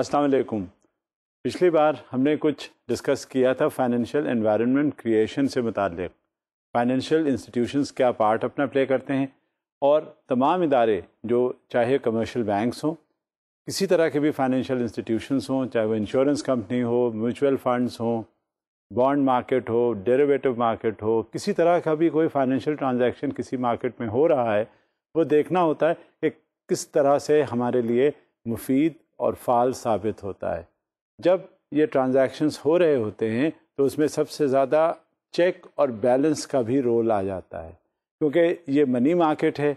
السلام علیکم. پچھلی بار ہم نے کچھ ڈسکس کیا تھا فائنینشیل انوائرنمنٹ کریشن سے متعلق. فائنینشیل انسٹیٹیوشنز کیا پارٹ اپنا پلے کرتے ہیں، اور تمام ادارے جو چاہے کمرشل بینکس ہوں، کسی طرح کے بھی فائنینشیل انسٹیٹیوشنز ہوں، چاہے وہ انشورنس کمپنی ہو، میوچول فنڈز ہوں، بانڈ مارکیٹ ہو، ڈیریویٹو مارکیٹ ہو، کسی طرح کا بھی کوئی فائنینشیل ٹرانزیکشن کسی مارکیٹ میں ہو رہا ہے، وہ دیکھنا ہوتا ہے کہ کس طرح سے ہمارے لیے مفید اور فعال ثابت ہوتا ہے. جب یہ ٹرانزیکشنز ہو رہے ہوتے ہیں تو اس میں سب سے زیادہ چیک اور بیلنس کا بھی رول آ جاتا ہے، کیونکہ یہ منی مارکیٹ ہے،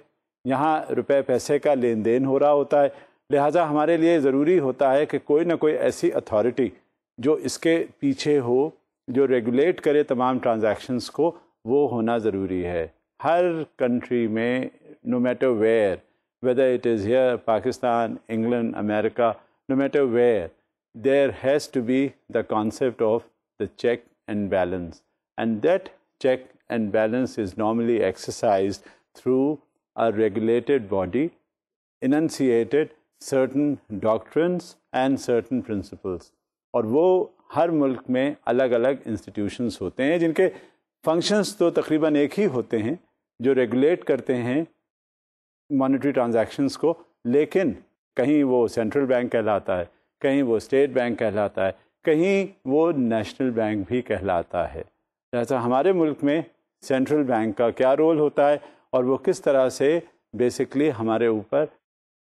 یہاں روپے پیسے کا لین دین ہو رہا ہوتا ہے. لہٰذا ہمارے لیے ضروری ہوتا ہے کہ کوئی نہ کوئی ایسی اتھارٹی جو اس کے پیچھے ہو، جو ریگولیٹ کرے تمام ٹرانزیکشنز کو، وہ ہونا ضروری ہے. ہر کنٹری میں no matter where, whether it is here, Pakistan, England, America, no matter where, there has to be the concept of the check and balance. And that check and balance is normally exercised through a regulated body, enunciated certain doctrines and certain principles. اور وہ ہر ملک میں الگ الگ institutions ہوتے ہیں جن کے functions تو تقریباً ایک ہی ہوتے ہیں، جو ریگولیٹ کرتے ہیں مانیٹری ٹرانزیکشنز کو، لیکن کہیں وہ سینٹرل بینک کہلاتا ہے، کہیں وہ اسٹیٹ بینک کہلاتا ہے، کہیں وہ نیشنل بینک بھی کہلاتا ہے. لہٰذا ہمارے ملک میں سینٹرل بینک کا کیا رول ہوتا ہے اور وہ کس طرح سے بیسکلی ہمارے اوپر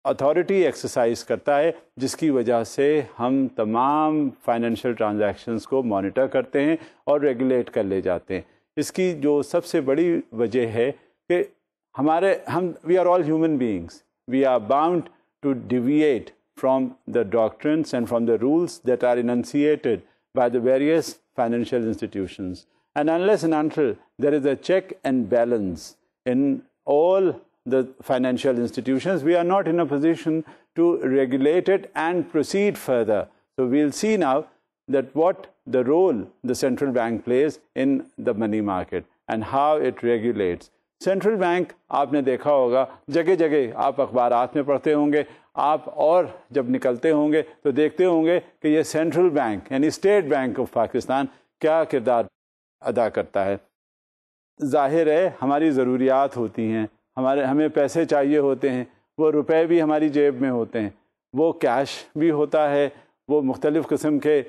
اتھارٹی ایکسرسائز کرتا ہے، جس کی وجہ سے ہم تمام فائنینشیل ٹرانزیکشنز کو مانیٹر کرتے ہیں اور ریگولیٹ کر لے جاتے ہیں. اس کی جو سب سے بڑی وجہ ہے کہ we are all human beings. We are bound to deviate from the doctrines and from the rules that are enunciated by the various financial institutions. And unless and until there is a check and balance in all the financial institutions, we are not in a position to regulate it and proceed further. So we'll see now that what the role the central bank plays in the money market and how it regulates. Central bank آپ نے دیکھا ہوگا جگہ جگہ، آپ اخبارات میں پڑھتے ہوں گے، آپ اور جب نکلتے ہوں گے تو دیکھتے ہوں گے کہ یہ سینٹرل بینک یعنی اسٹیٹ بینک آف پاکستان کیا کردار ادا کرتا ہے. ظاہر ہے ہماری ضروریات ہوتی ہیں، ہمیں پیسے چاہیے ہوتے ہیں، وہ روپے بھی ہماری جیب میں ہوتے ہیں، وہ کیش بھی ہوتا ہے، وہ مختلف قسم کے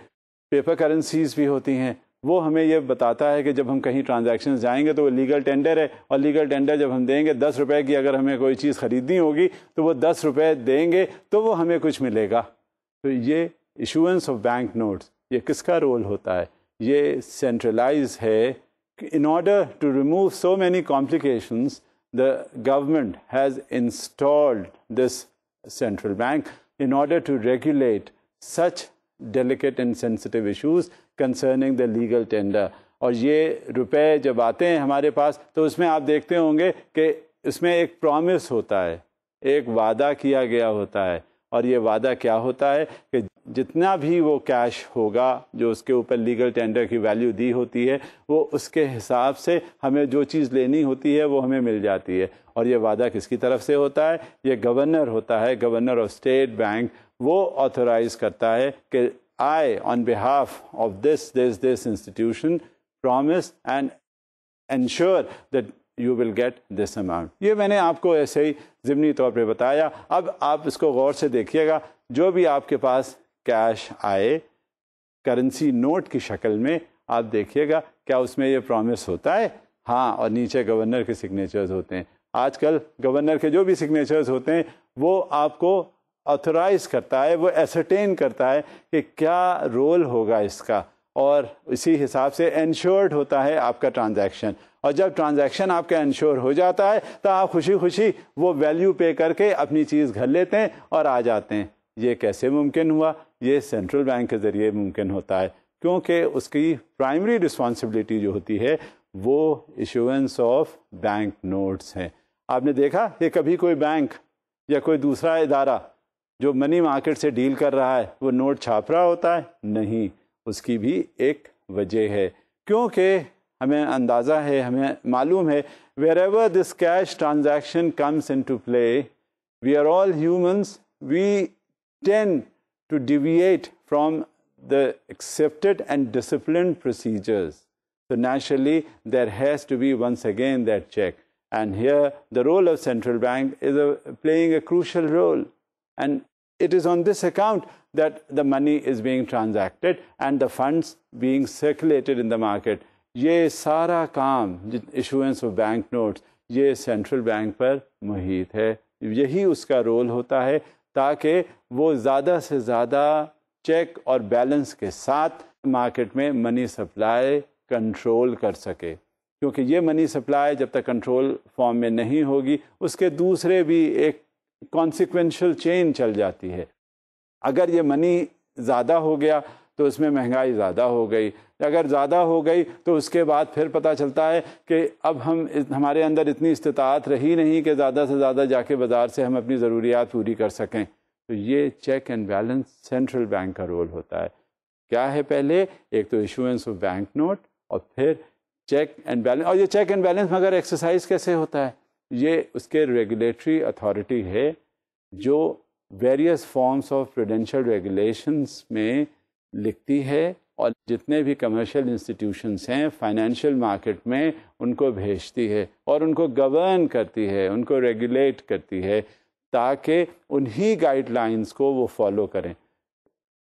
پیپر کرنسیز بھی ہوتی ہیں. وہ ہمیں یہ بتاتا ہے کہ جب ہم کہیں ٹرانزیکشن جائیں گے تو وہ لیگل ٹینڈر ہے، اور لیگل ٹینڈر جب ہم دیں گے 10 روپے کی اگر ہمیں کوئی چیز خریدنی ہوگی تو وہ 10 روپے دیں گے تو وہ ہمیں کچھ ملے گا. تو یہ ایشوئنس آف بینک نوٹس، یہ کس کا رول ہوتا ہے؟ یہ سینٹرلائز ہے. In order to remove so many complications the government has installed this central bank in order to regulate such delicate and sensitive issues concerning the legal tender. اور یہ روپے جب آتے ہیں ہمارے پاس تو اس میں آپ دیکھتے ہوں گے کہ اس میں ایک پرومس ہوتا ہے، ایک وعدہ کیا گیا ہوتا ہے. اور یہ وعدہ کیا ہوتا ہے کہ جتنا بھی وہ کیش ہوگا جو اس کے اوپر لیگل ٹینڈر کی ویلیو دی ہوتی ہے، وہ اس کے حساب سے ہمیں جو چیز لینی ہوتی ہے وہ ہمیں مل جاتی ہے. اور یہ وعدہ کس کی طرف سے ہوتا ہے؟ یہ گورنر ہوتا ہے، گورنر آف اسٹیٹ بینک. وہ آتھورائز کرتا ہے کہ I on behalf of this institution promise and ensure that you will get this amount. یہ میں نے آپ کو ایسے ہی ضمنی طور پہ بتایا. اب آپ اس کو غور سے دیکھیے گا، جو بھی آپ کے پاس کیش آئے کرنسی نوٹ کی شکل میں، آپ دیکھیے گا کیا اس میں یہ پرومس ہوتا ہے؟ ہاں، اور نیچے گورنر کے سگنیچرز ہوتے ہیں. آج کل گورنر کے جو بھی سگنیچرز ہوتے ہیں وہ آپ کو آتھورائز کرتا ہے، وہ ایسرٹین کرتا ہے کہ کیا رول ہوگا اس کا، اور اسی حساب سے انشورڈ ہوتا ہے آپ کا ٹرانزیکشن. اور جب ٹرانزیکشن آپ کا انشور ہو جاتا ہے تو آپ خوشی خوشی وہ ویلیو پے کر کے اپنی چیز گھر لیتے ہیں اور آ جاتے ہیں. یہ کیسے ممکن ہوا؟ یہ سینٹرل بینک کے ذریعے ممکن ہوتا ہے، کیونکہ اس کی پرائمری رسپانسبلٹی جو ہوتی ہے وہ ایشوئنس آف بینک نوٹس ہیں. آپ نے دیکھا کہ کبھی کوئی بینک یا کوئی دوسرا ادارہ جو منی مارکیٹ سے ڈیل کر رہا ہے وہ نوٹ چھاپ رہا ہوتا ہے؟ نہیں. اس کی بھی ایک وجہ ہے، کیونکہ ہمیں اندازہ ہے، ہمیں معلوم ہے wherever this cash transaction comes into play, we are all humans, we tend to deviate from the accepted and disciplined procedures. So naturally, there has to be once again that check. And here, the role of central bank is playing a crucial role. And it is on this account that the money is being transacted and the funds being circulated in the market. یہ سارا کام issuance of bank notes یہ central bank پر محیط ہے. یہی اس کا role ہوتا ہے تاکہ وہ زیادہ سے زیادہ چیک اور بیلنس کے ساتھ مارکیٹ میں منی سپلائی کنٹرول کر سکے. کیونکہ یہ منی سپلائی جب تک کنٹرول فارم میں نہیں ہوگی اس کے دوسرے بھی ایک کانسیکوینشل چین چل جاتی ہے. اگر یہ منی زیادہ ہو گیا تو اس میں مہنگائی زیادہ ہو گئی, اگر زیادہ ہو گئی تو اس کے بعد پھر پتہ چلتا ہے کہ اب ہمارے اندر اتنی استطاعت رہی نہیں کہ زیادہ سے زیادہ جا کے بازار سے ہم اپنی ضروریات پوری کر سکیں. تو یہ check and balance central bank کا رول ہوتا ہے. کیا ہے پہلے؟ ایک تو ایشوئنس آف بینک نوٹ اور پھر چیک اینڈ بیلنس. اور یہ چیک اینڈ بیلنس مگر ایکسرسائز کیسے ہوتا ہے؟ یہ اس کے ریگولیٹری اتھارٹی ہے جو various forms of prudential regulations میں لکھتی ہے اور جتنے بھی کمرشل انسٹیٹیوشنس ہیں فائنینشیل مارکیٹ میں ان کو بھیجتی ہے اور ان کو گورن کرتی ہے, ان کو ریگولیٹ کرتی ہے تاکہ انہی گائیڈ لائنس کو وہ فالو کریں.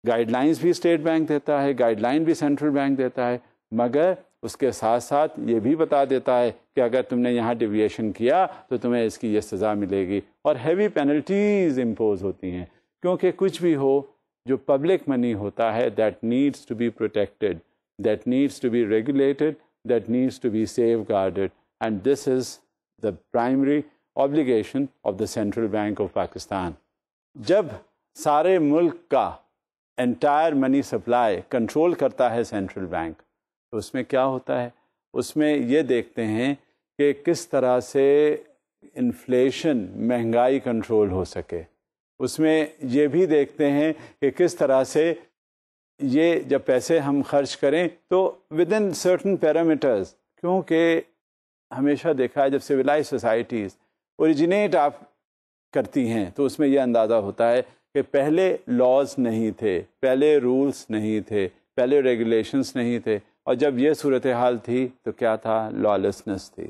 گائیڈ لائنس بھی اسٹیٹ بینک دیتا ہے, گائیڈ لائن بھی سینٹرل بینک دیتا ہے, مگر اس کے ساتھ ساتھ یہ بھی بتا دیتا ہے کہ اگر تم نے یہاں ڈیویشن کیا تو تمہیں اس کی یہ سزا ملے گی. اور ہیوی پینلٹیز امپوز ہوتی ہیں کیونکہ کچھ بھی ہو جو پبلک منی ہوتا ہے that needs to be protected, that needs to be regulated, that needs to be safeguarded, and this is the primary obligation of the Central Bank of Pakistan. جب سارے ملک کا انٹائر منی سپلائی کنٹرول کرتا ہے central bank تو اس میں کیا ہوتا ہے؟ اس میں یہ دیکھتے ہیں کہ کس طرح سے انفلیشن مہنگائی کنٹرول ہو سکے. اس میں یہ بھی دیکھتے ہیں کہ کس طرح سے یہ جب پیسے ہم خرچ کریں تو ود ان سرٹن پیرامیٹرز, کیونکہ ہمیشہ دیکھا ہے جب سویلائز سوسائٹیز اوریجنیٹ آپ کرتی ہیں تو اس میں یہ اندازہ ہوتا ہے کہ پہلے لاز نہیں تھے, پہلے رولز نہیں تھے, پہلے ریگولیشنز نہیں تھے, اور جب یہ صورتحال تھی تو کیا تھا؟ لالیسنس تھی.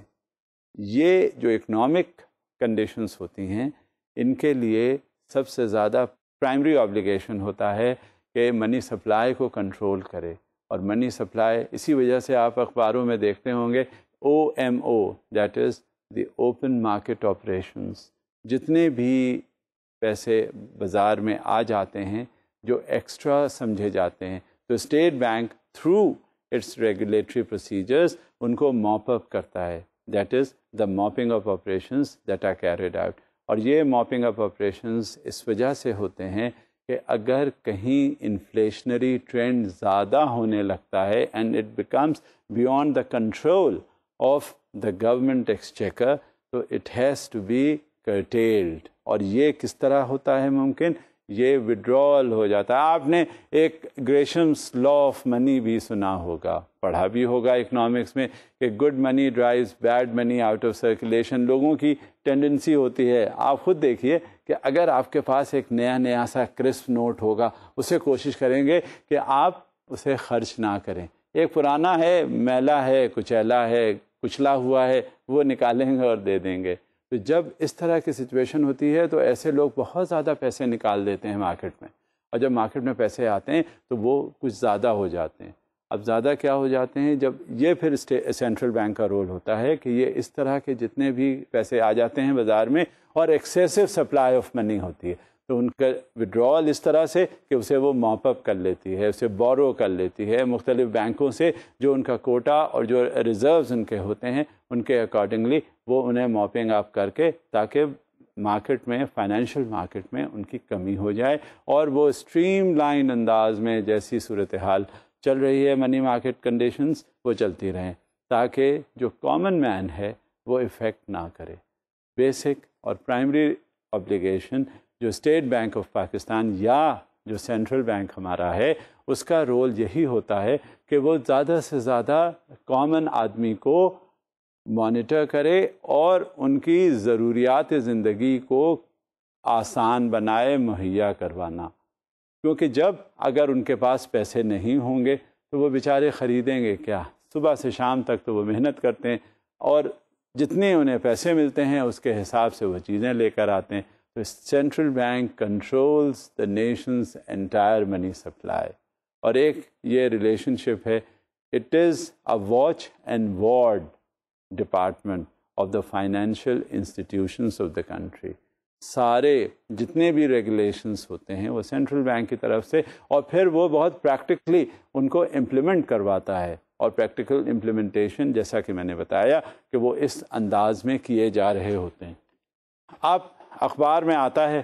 یہ جو اکنامک کنڈیشنز ہوتی ہیں ان کے لیے سب سے زیادہ پرائمری آبلیگیشن ہوتا ہے کہ منی سپلائی کو کنٹرول کرے. اور منی سپلائی اسی وجہ سے آپ اخباروں میں دیکھتے ہوں گے OMO, that is the open market operations. جتنے بھی پیسے بازار میں آ جاتے ہیں جو ایکسٹرا سمجھے جاتے ہیں تو state bank through its regulatory procedures ان کو موپ اپ کرتا ہے. That is the mopping up operations that are carried out. اور یہ موپنگ اپ آپریشنز اس وجہ سے ہوتے ہیں کہ اگر کہیں انفلیشنری ٹرینڈ زیادہ ہونے لگتا ہے and it becomes beyond the control of the government exchequer, تو it has to be curtailed. اور یہ کس طرح ہوتا ہے ممکن؟ یہ withdrawal ہو جاتا ہے. آپ نے ایک گریشمس لا آف منی بھی سنا ہوگا, پڑھا بھی ہوگا اکنامکس میں کہ good money drives bad money out of circulation. لوگوں کی ٹینڈنسی ہوتی ہے, آپ خود دیکھیے کہ اگر آپ کے پاس ایک نیا سا کرسپ نوٹ ہوگا اسے کوشش کریں گے کہ آپ اسے خرچ نہ کریں. ایک پرانا ہے, میلا ہے, کچیلا ہے, کچلا ہوا ہے, وہ نکالیں گے اور دے دیں گے. تو جب اس طرح کی سچویشن ہوتی ہے تو ایسے لوگ بہت زیادہ پیسے نکال دیتے ہیں مارکیٹ میں, اور جب مارکیٹ میں پیسے آتے ہیں تو وہ کچھ زیادہ ہو جاتے ہیں. اب زیادہ کیا ہو جاتے ہیں؟ جب یہ پھر سینٹرل بینک کا رول ہوتا ہے کہ یہ اس طرح کے جتنے بھی پیسے آ جاتے ہیں بازار میں اور ایکسیسو سپلائی آف منی ہوتی ہے تو ان کا وڈرال اس طرح سے کہ اسے وہ موپ اپ کر لیتی ہے, اسے بورو کر لیتی ہے مختلف بینکوں سے, جو ان کا کوٹا اور جو ریزروز ان کے ہوتے ہیں ان کے اکارڈنگلی وہ انہیں موپنگ اپ کر کے تاکہ مارکیٹ میں فائنینشیل مارکیٹ میں ان کی کمی ہو جائے اور وہ اسٹریم لائن انداز میں جیسی صورتحال چل رہی ہے منی مارکیٹ کنڈیشنز وہ چلتی رہیں تاکہ جو کامن مین ہے وہ افیکٹ نہ کرے. بیسک اور پرائمری obligation جو اسٹیٹ بینک آف پاکستان یا جو سینٹرل بینک ہمارا ہے اس کا رول یہی ہوتا ہے کہ وہ زیادہ سے زیادہ کامن آدمی کو مانیٹر کرے اور ان کی ضروریات زندگی کو آسان بنائے, مہیا کروانا. کیونکہ جب اگر ان کے پاس پیسے نہیں ہوں گے تو وہ بیچارے خریدیں گے کیا؟ صبح سے شام تک تو وہ محنت کرتے ہیں اور جتنے انہیں پیسے ملتے ہیں اس کے حساب سے وہ چیزیں لے کر آتے ہیں. تو central bank controls the nations entire money supply. اور ایک یہ ریلیشن شپ ہے، it is a watch and ward department of the financial institutions of the country. سارے جتنے بھی ریگولیشنس ہوتے ہیں وہ سینٹرل بینک کی طرف سے، اور پھر وہ بہت پریکٹیکلی ان کو امپلیمنٹ کرواتا ہے. اور پریکٹیکل امپلیمنٹیشن جیسا کہ میں نے بتایا کہ وہ اس انداز میں کیے جا رہے ہوتے ہیں. اب اخبار میں آتا ہے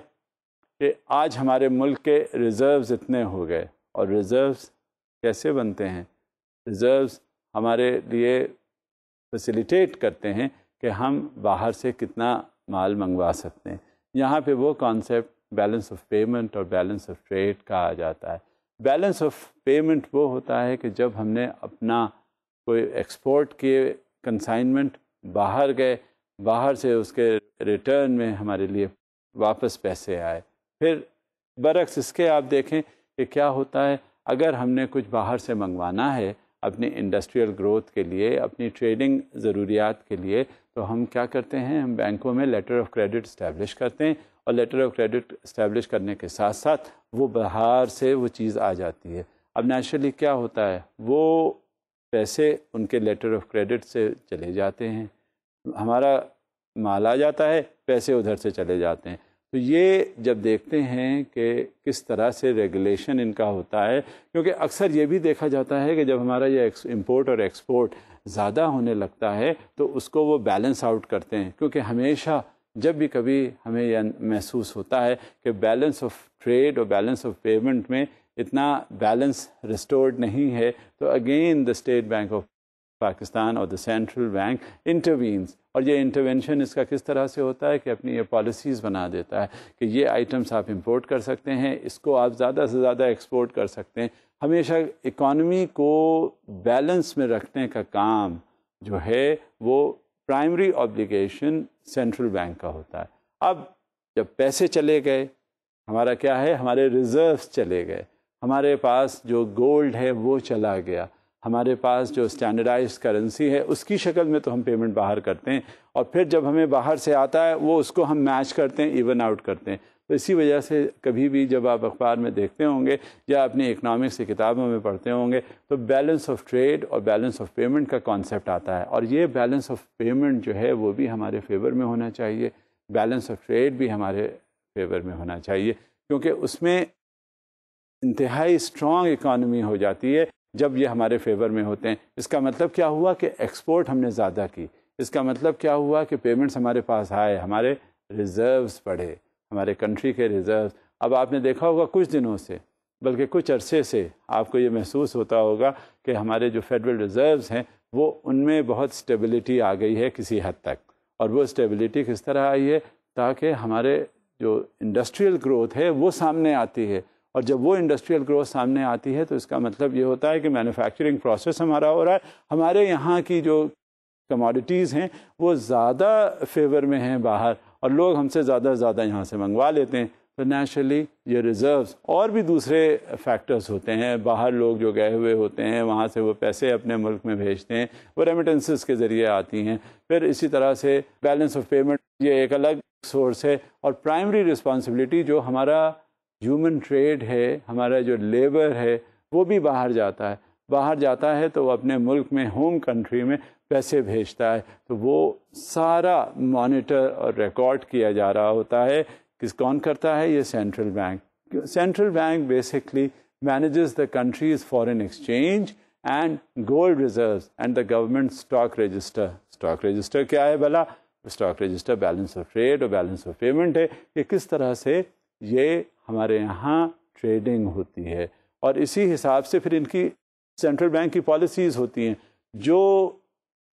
کہ آج ہمارے ملک کے ریزروز اتنے ہو گئے، اور ریزروز کیسے بنتے ہیں؟ ریزروز ہمارے لیے فیسیلیٹیٹ کرتے ہیں کہ ہم باہر سے کتنا مال منگوا سکتے ہیں. یہاں پہ وہ کانسیپٹ بیلنس آف پیمنٹ اور بیلنس آف ٹریڈ کا آ جاتا ہے. بیلنس آف پیمنٹ وہ ہوتا ہے کہ جب ہم نے اپنا کوئی ایکسپورٹ کیے کنسائنمنٹ، باہر گئے، باہر سے اس کے ریٹرن میں ہمارے لیے واپس پیسے آئے. پھر برعکس اس کے آپ دیکھیں کہ کیا ہوتا ہے، اگر ہم نے کچھ باہر سے منگوانا ہے اپنی انڈسٹریل گروتھ کے لیے، اپنی ٹریڈنگ ضروریات کے لیے، تو ہم کیا کرتے ہیں، ہم بینکوں میں لیٹر آف کریڈٹ اسٹیبلش کرتے ہیں، اور لیٹر آف کریڈٹ اسٹیبلش کرنے کے ساتھ ساتھ وہ باہر سے وہ چیز آ جاتی ہے. اب نیچرلی کیا ہوتا ہے، وہ پیسے ان کے لیٹر آف کریڈٹ سے چلے جاتے ہیں، ہمارا مال آ جاتا ہے، پیسے ادھر سے چلے جاتے ہیں. تو یہ جب دیکھتے ہیں کہ کس طرح سے ریگولیشن ان کا ہوتا ہے، کیونکہ اکثر یہ بھی دیکھا جاتا ہے کہ جب ہمارا یہ امپورٹ اور ایکسپورٹ زیادہ ہونے لگتا ہے تو اس کو وہ بیلنس آؤٹ کرتے ہیں. کیونکہ ہمیشہ جب بھی کبھی ہمیں یہ محسوس ہوتا ہے کہ بیلنس آف ٹریڈ اور بیلنس آف پیمنٹ میں اتنا بیلنس ریسٹورڈ نہیں ہے، تو again the state bank of Pakistan اور دا سینٹرل بینک انٹروینز. اور یہ انٹرونشن اس کا کس طرح سے ہوتا ہے کہ اپنی یہ پالیسیز بنا دیتا ہے کہ یہ آئٹمس آپ امپورٹ کر سکتے ہیں، اس کو آپ زیادہ سے زیادہ ایکسپورٹ کر سکتے ہیں. ہمیشہ اکانومی کو بیلنس میں رکھنے کا کام جو ہے وہ پرائمری آبلیگیشن سینٹرل بینک کا ہوتا ہے. اب جب پیسے چلے گئے، ہمارا کیا ہے، ہمارے ریزروز چلے گئے، ہمارے پاس جو گولڈ ہے وہ چلا گیا، ہمارے پاس جو اسٹینڈرڈائزڈ کرنسی ہے اس کی شکل میں تو ہم پیمنٹ باہر کرتے ہیں، اور پھر جب ہمیں باہر سے آتا ہے وہ اس کو ہم میچ کرتے ہیں، ایون آؤٹ کرتے ہیں. تو اسی وجہ سے کبھی بھی جب آپ اخبار میں دیکھتے ہوں گے یا اپنی اکنامکس کی کتابوں میں پڑھتے ہوں گے تو بیلنس آف ٹریڈ اور بیلنس آف پیمنٹ کا کانسیپٹ آتا ہے. اور یہ بیلنس آف پیمنٹ جو ہے وہ بھی ہمارے فیور میں ہونا چاہیے، بیلنس آف ٹریڈ بھی ہمارے فیور میں ہونا چاہیے، کیونکہ اس میں انتہائی اسٹرانگ اکانومی ہو جاتی ہے جب یہ ہمارے فیور میں ہوتے ہیں. اس کا مطلب کیا ہوا کہ ایکسپورٹ ہم نے زیادہ کی، اس کا مطلب کیا ہوا کہ پیمنٹس ہمارے پاس آئے، ہمارے ریزروز بڑھے، ہمارے کنٹری کے ریزروز. اب آپ نے دیکھا ہوگا کچھ دنوں سے، بلکہ کچھ عرصے سے آپ کو یہ محسوس ہوتا ہوگا کہ ہمارے جو فیڈرل ریزروز ہیں وہ ان میں بہت اسٹیبلٹی آ گئی ہے کسی حد تک. اور وہ اسٹیبلٹی کس طرح آئی ہے، تاکہ ہمارے جو انڈسٹریل گروتھ ہے وہ سامنے آتی ہے. اور جب وہ انڈسٹریل گروتھ سامنے آتی ہے تو اس کا مطلب یہ ہوتا ہے کہ مینوفیکچرنگ پروسیس ہمارا ہو رہا ہے، ہمارے یہاں کی جو کموڈیٹیز ہیں وہ زیادہ فیور میں ہیں باہر، اور لوگ ہم سے زیادہ یہاں سے منگوا لیتے ہیں. تو نیچرلی یہ ریزروز اور بھی دوسرے فیکٹرز ہوتے ہیں، باہر لوگ جو گئے ہوئے ہوتے ہیں وہاں سے وہ پیسے اپنے ملک میں بھیجتے ہیں، وہ ریمیٹنسز کے ذریعے آتی ہیں. پھر اسی طرح سے بیلنس آف پیمنٹ یہ ایک الگ سورس ہے. اور پرائمری رسپانسبلٹی جو ہمارا ہیومن ٹریڈ ہے، ہمارا جو لیبر ہے، وہ بھی باہر جاتا ہے تو وہ اپنے ملک میں، ہوم کنٹری میں پیسے بھیجتا ہے. تو وہ سارا مانیٹر اور ریکارڈ کیا جا رہا ہوتا ہے. کون کرتا ہے؟ یہ central bank. Central bank basically manages the country's foreign exchange and gold reserves and the government stock register. Stock register کیا ہے بھلا؟ Stock register balance of trade اور بیلنس آف پیمنٹ ہے کہ کس طرح سے یہ ہمارے یہاں ٹریڈنگ ہوتی ہے. اور اسی حساب سے پھر ان کی سینٹرل بینک کی پالیسیز ہوتی ہیں. جو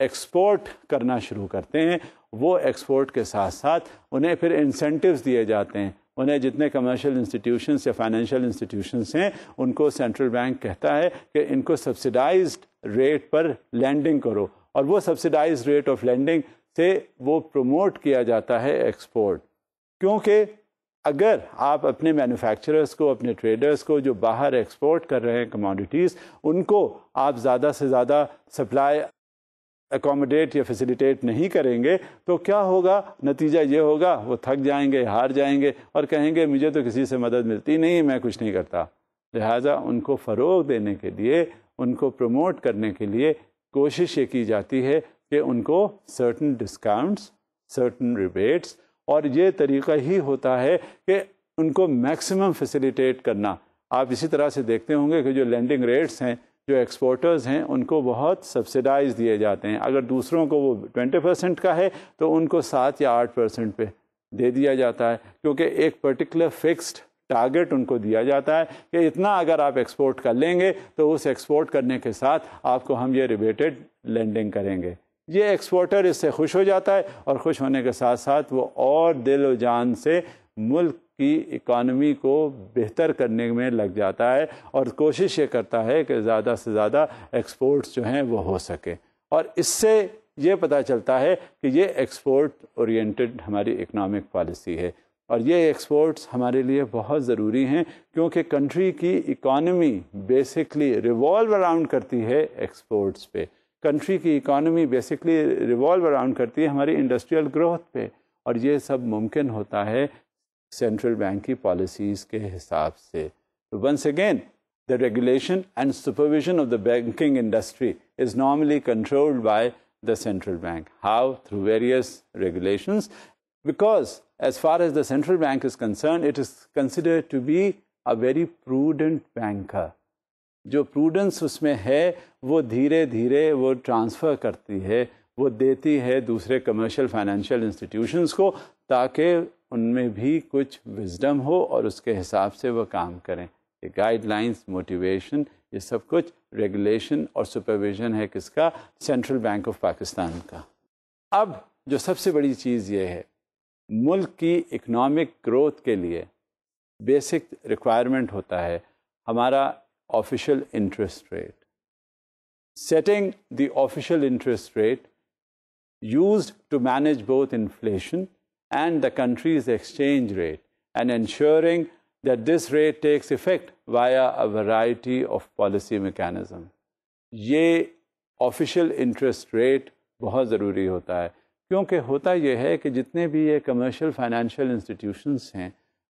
ایکسپورٹ کرنا شروع کرتے ہیں وہ ایکسپورٹ کے ساتھ ساتھ انہیں پھر انسینٹیوز دیے جاتے ہیں. انہیں جتنے کمرشل انسٹیٹیوشنس یا فائنینشیل انسٹیٹیوشنس ہیں ان کو سینٹرل بینک کہتا ہے کہ ان کو سبسیڈائزڈ ریٹ پر لینڈنگ کرو، اور وہ سبسیڈائزڈ ریٹ آف لینڈنگ سے وہ پروموٹ کیا جاتا ہے ایکسپورٹ. کیونکہ اگر آپ اپنے مینوفیکچررز کو، اپنے ٹریڈرز کو جو باہر ایکسپورٹ کر رہے ہیں کموڈیٹیز، ان کو آپ زیادہ سے زیادہ سپلائی اکوموڈیٹ یا فیسیلیٹیٹ نہیں کریں گے تو کیا ہوگا؟ نتیجہ یہ ہوگا وہ تھک جائیں گے، ہار جائیں گے اور کہیں گے مجھے تو کسی سے مدد ملتی نہیں، میں کچھ نہیں کرتا۔ لہٰذا ان کو فروغ دینے کے لیے، ان کو پروموٹ کرنے کے لیے کوشش یہ کی جاتی ہے کہ ان کو سرٹن ڈسکاؤنٹس، سرٹن ریبیٹس، اور یہ طریقہ ہی ہوتا ہے کہ ان کو میکسیمم فیسیلیٹیٹ کرنا۔ آپ اسی طرح سے دیکھتے ہوں گے کہ جو لینڈنگ ریٹس ہیں، جو ایکسپورٹرز ہیں، ان کو بہت سبسیڈائز دیے جاتے ہیں۔ اگر دوسروں کو وہ 20% کا ہے تو ان کو 7 یا 8% پہ دے دیا جاتا ہے، کیونکہ ایک پرٹیکولر فکسڈ ٹارگٹ ان کو دیا جاتا ہے کہ اتنا اگر آپ ایکسپورٹ کر لیں گے تو اس ایکسپورٹ کرنے کے ساتھ آپ کو ہم یہ ریبیٹڈ لینڈنگ کریں گے۔ یہ ایکسپورٹر اس سے خوش ہو جاتا ہے اور خوش ہونے کے ساتھ ساتھ وہ اور دل و جان سے ملک کی اکانومی کو بہتر کرنے میں لگ جاتا ہے اور کوشش یہ کرتا ہے کہ زیادہ سے زیادہ ایکسپورٹس جو ہیں وہ ہو سکے، اور اس سے یہ پتہ چلتا ہے کہ یہ ایکسپورٹ اورینٹڈ ہماری اکنامک پالیسی ہے، اور یہ ایکسپورٹس ہمارے لیے بہت ضروری ہیں کیونکہ کنٹری کی اکانومی بیسکلی ریوالو اراؤنڈ کرتی ہے ایکسپورٹس پہ۔ کنٹری کی اکانومی بیسکلی ریوالو اراؤنڈ کرتی ہے ہماری انڈسٹریل گروتھ پہ، اور یہ سب ممکن ہوتا ہے سینٹرل بینک کی پالیسیز کے حساب سے۔ Once again the regulation and supervision of the banking industry is normally controlled by the central bank. How? Through various regulations. Because as far as the central bank is concerned, it is considered to be a very prudent banker. جو prudence اس میں ہے وہ دھیرے دھیرے وہ transfer کرتی ہے، وہ دیتی ہے دوسرے کمرشل فائنینشیل انسٹیٹیوشنس کو، تاکہ ان میں بھی کچھ وزڈم ہو اور اس کے حساب سے وہ کام کریں۔ یہ گائیڈ لائنس، موٹیویشن، یہ سب کچھ ریگولیشن اور سپرویژن ہے کس کا؟ سینٹرل بینک آف پاکستان کا۔ اب جو سب سے بڑی چیز یہ ہے، ملک کی اکنامک گروتھ کے لیے بیسک ریکوائرمنٹ ہوتا ہے ہمارا official interest rate. Setting the official interest rate used to manage both inflation and the country's exchange rate, and ensuring that this rate takes effect via a variety of policy mechanisms. یہ official interest rate بہت ضروری ہوتا ہے، کیونکہ ہوتا یہ ہے کہ جتنے بھی یہ کمرشل فائنینشیل انسٹیٹیوشنس ہیں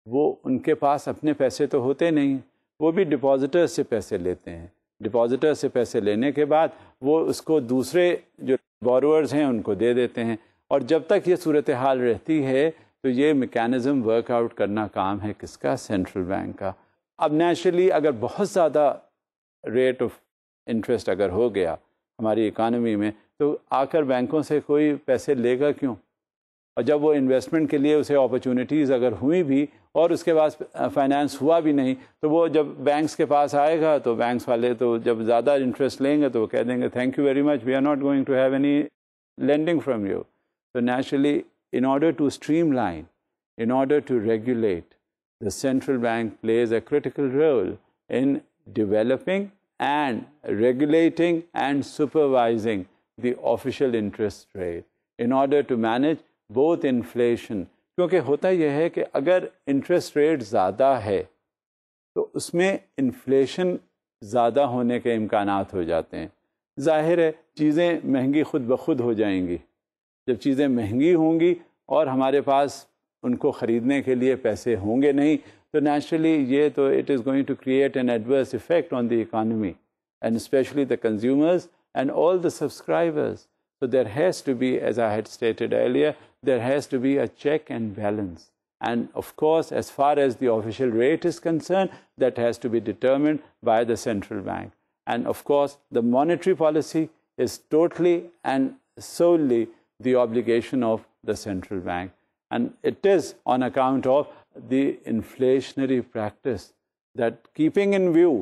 وہ ان کے پاس اپنے پیسے تو ہوتے نہیں، وہ بھی ڈپازیٹر سے پیسے لیتے ہیں۔ ڈپازیٹر سے پیسے لینے کے بعد وہ اس کو دوسرے جو بورورز ہیں ان کو دے دیتے ہیں، اور جب تک یہ صورتحال رہتی ہے تو یہ میکینزم ورک آؤٹ کرنا کام ہے کس کا؟ سینٹرل بینک کا۔ اب نیچرلی اگر بہت زیادہ ریٹ آف انٹرسٹ اگر ہو گیا ہماری اکانومی میں تو آ کر بینکوں سے کوئی پیسے لے گا کیوں؟ اور جب وہ انویسٹمنٹ کے لیے اسے اپرچونیٹیز اگر ہوئی بھی اور اس کے بعد فائنانس ہوا بھی نہیں تو وہ جب بینکس کے پاس آئے گا تو بینکس والے تو جب زیادہ انٹرسٹ لیں گے تو وہ کہہ دیں گے thank you very much, we are not going to have any lending from you. So naturally, in order to streamline, in order to regulate, the central bank plays a critical role in developing and regulating and supervising the official interest rate in order to manage both inflation. کیونکہ ہوتا یہ ہے کہ اگر interest rate زیادہ ہے تو اس میں انفلیشن زیادہ ہونے کے امکانات ہو جاتے ہیں۔ ظاہر ہے چیزیں مہنگی خود بخود ہو جائیں گی۔ جب چیزیں مہنگی ہوں گی اور ہمارے پاس ان کو خریدنے کے لیے پیسے ہوں گے نہیں تو نیچرلی یہ تو it is going to create an adverse effect on the economy and especially the consumers and all the subscribers. So there has to be, as I had stated earlier, there has to be a check and balance. And of course, as far as the official rate is concerned, that has to be determined by the central bank. And of course, the monetary policy is totally and solely the obligation of the central bank. And it is on account of the inflationary practice that, keeping in view,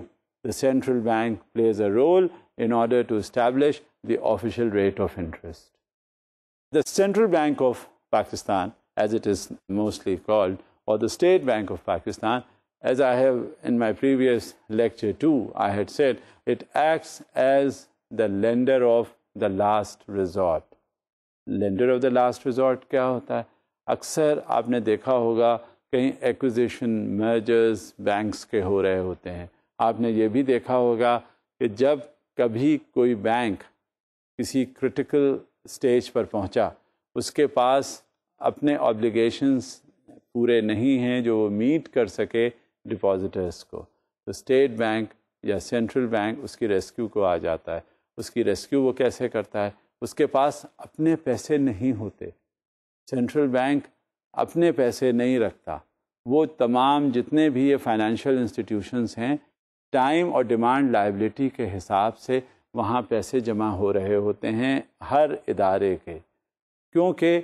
the central bank plays a role in order to establish the official rate of interest. The Central Bank of Pakistan, as it is mostly called, or the State Bank of Pakistan, as I have in my previous lecture too, I had said, it acts as the lender of the last resort. Lender of the last resort کیا ہوتا ہے؟ اکثر آپ نے دیکھا ہوگا کہیں acquisition mergers banks کے ہو رہے ہوتے ہیں. آپ نے یہ بھی دیکھا ہوگا کہ جب کبھی کوئی بینک کسی کرٹیکل سٹیج پر پہنچا، اس کے پاس اپنے آبلیگیشنز پورے نہیں ہیں جو وہ میٹ کر سکے ڈپازیٹرز کو، تو اسٹیٹ بینک یا سینٹرل بینک اس کی ریسکیو کو آ جاتا ہے. اس کی ریسکیو وہ کیسے کرتا ہے؟ اس کے پاس اپنے پیسے نہیں ہوتے، سینٹرل بینک اپنے پیسے نہیں رکھتا. وہ تمام جتنے بھی یہ فائنینشیل انسٹیٹیوشنز ہیں، ٹائم اور ڈیمانڈ لائبلٹی کے حساب سے وہاں پیسے جمع ہو رہے ہوتے ہیں ہر ادارے کے، کیونکہ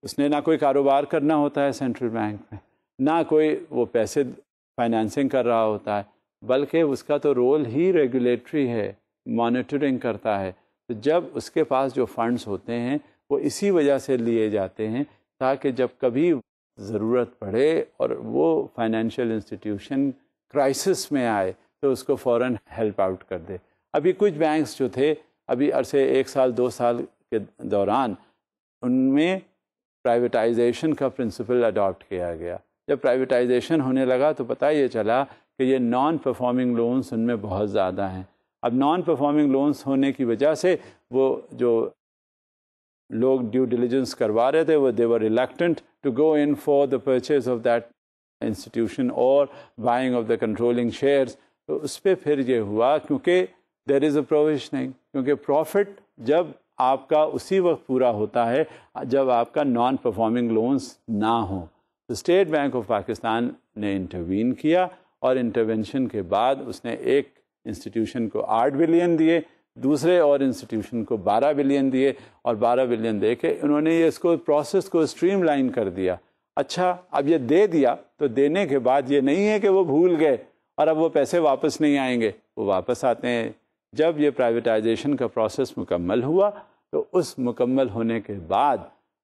اس نے نہ کوئی کاروبار کرنا ہوتا ہے سینٹرل بینک میں، نہ کوئی وہ پیسے فائنینسنگ کر رہا ہوتا ہے، بلکہ اس کا تو رول ہی ریگولیٹری ہے، مانیٹرنگ کرتا ہے. تو جب اس کے پاس جو فنڈز ہوتے ہیں وہ اسی وجہ سے لیے جاتے ہیں تاکہ جب کبھی ضرورت پڑے اور وہ فائنینشیل انسٹیٹیوشن کرائسس میں آئے تو اس کو فوراً ہیلپ آؤٹ کر دے. ابھی کچھ بینکس جو تھے ابھی عرصے 1 سال 2 سال کے دوران ان میں پرائیویٹائزیشن کا پرنسپل اڈاپٹ کیا گیا. جب پرائیویٹائزیشن ہونے لگا تو پتہ یہ چلا کہ یہ نان پرفارمنگ لونز ان میں بہت زیادہ ہیں. اب نان پرفارمنگ لونز ہونے کی وجہ سے وہ جو لوگ ڈیو ڈیلیجنس کروا رہے تھے وہ they were reluctant to go in for the purchase of that institution or buying of the controlling shares. تو اس پہ پھر یہ ہوا کیونکہ there is a provisioning، کیونکہ پروفٹ جب آپ کا اسی وقت پورا ہوتا ہے جب آپ کا نان پرفارمنگ لونز نہ ہوں. تو اسٹیٹ بینک آف پاکستان نے انٹروین کیا اور انٹرونشن کے بعد اس نے ایک انسٹیٹیوشن کو 8 بلین دیے، دوسرے اور انسٹیٹیوشن کو 12 بلین دیے، اور 12 بلین دے کے انہوں نے اس کو پروسیس کو اسٹریم لائن کر دیا. اچھا اب یہ دے دیا تو دینے کے بعد یہ نہیں ہے کہ وہ بھول گئے اور اب وہ پیسے واپس نہیں آئیں گے، وہ واپس آتے ہیں. جب یہ پرائیویٹائزیشن کا پروسیس مکمل ہوا تو اس مکمل ہونے کے بعد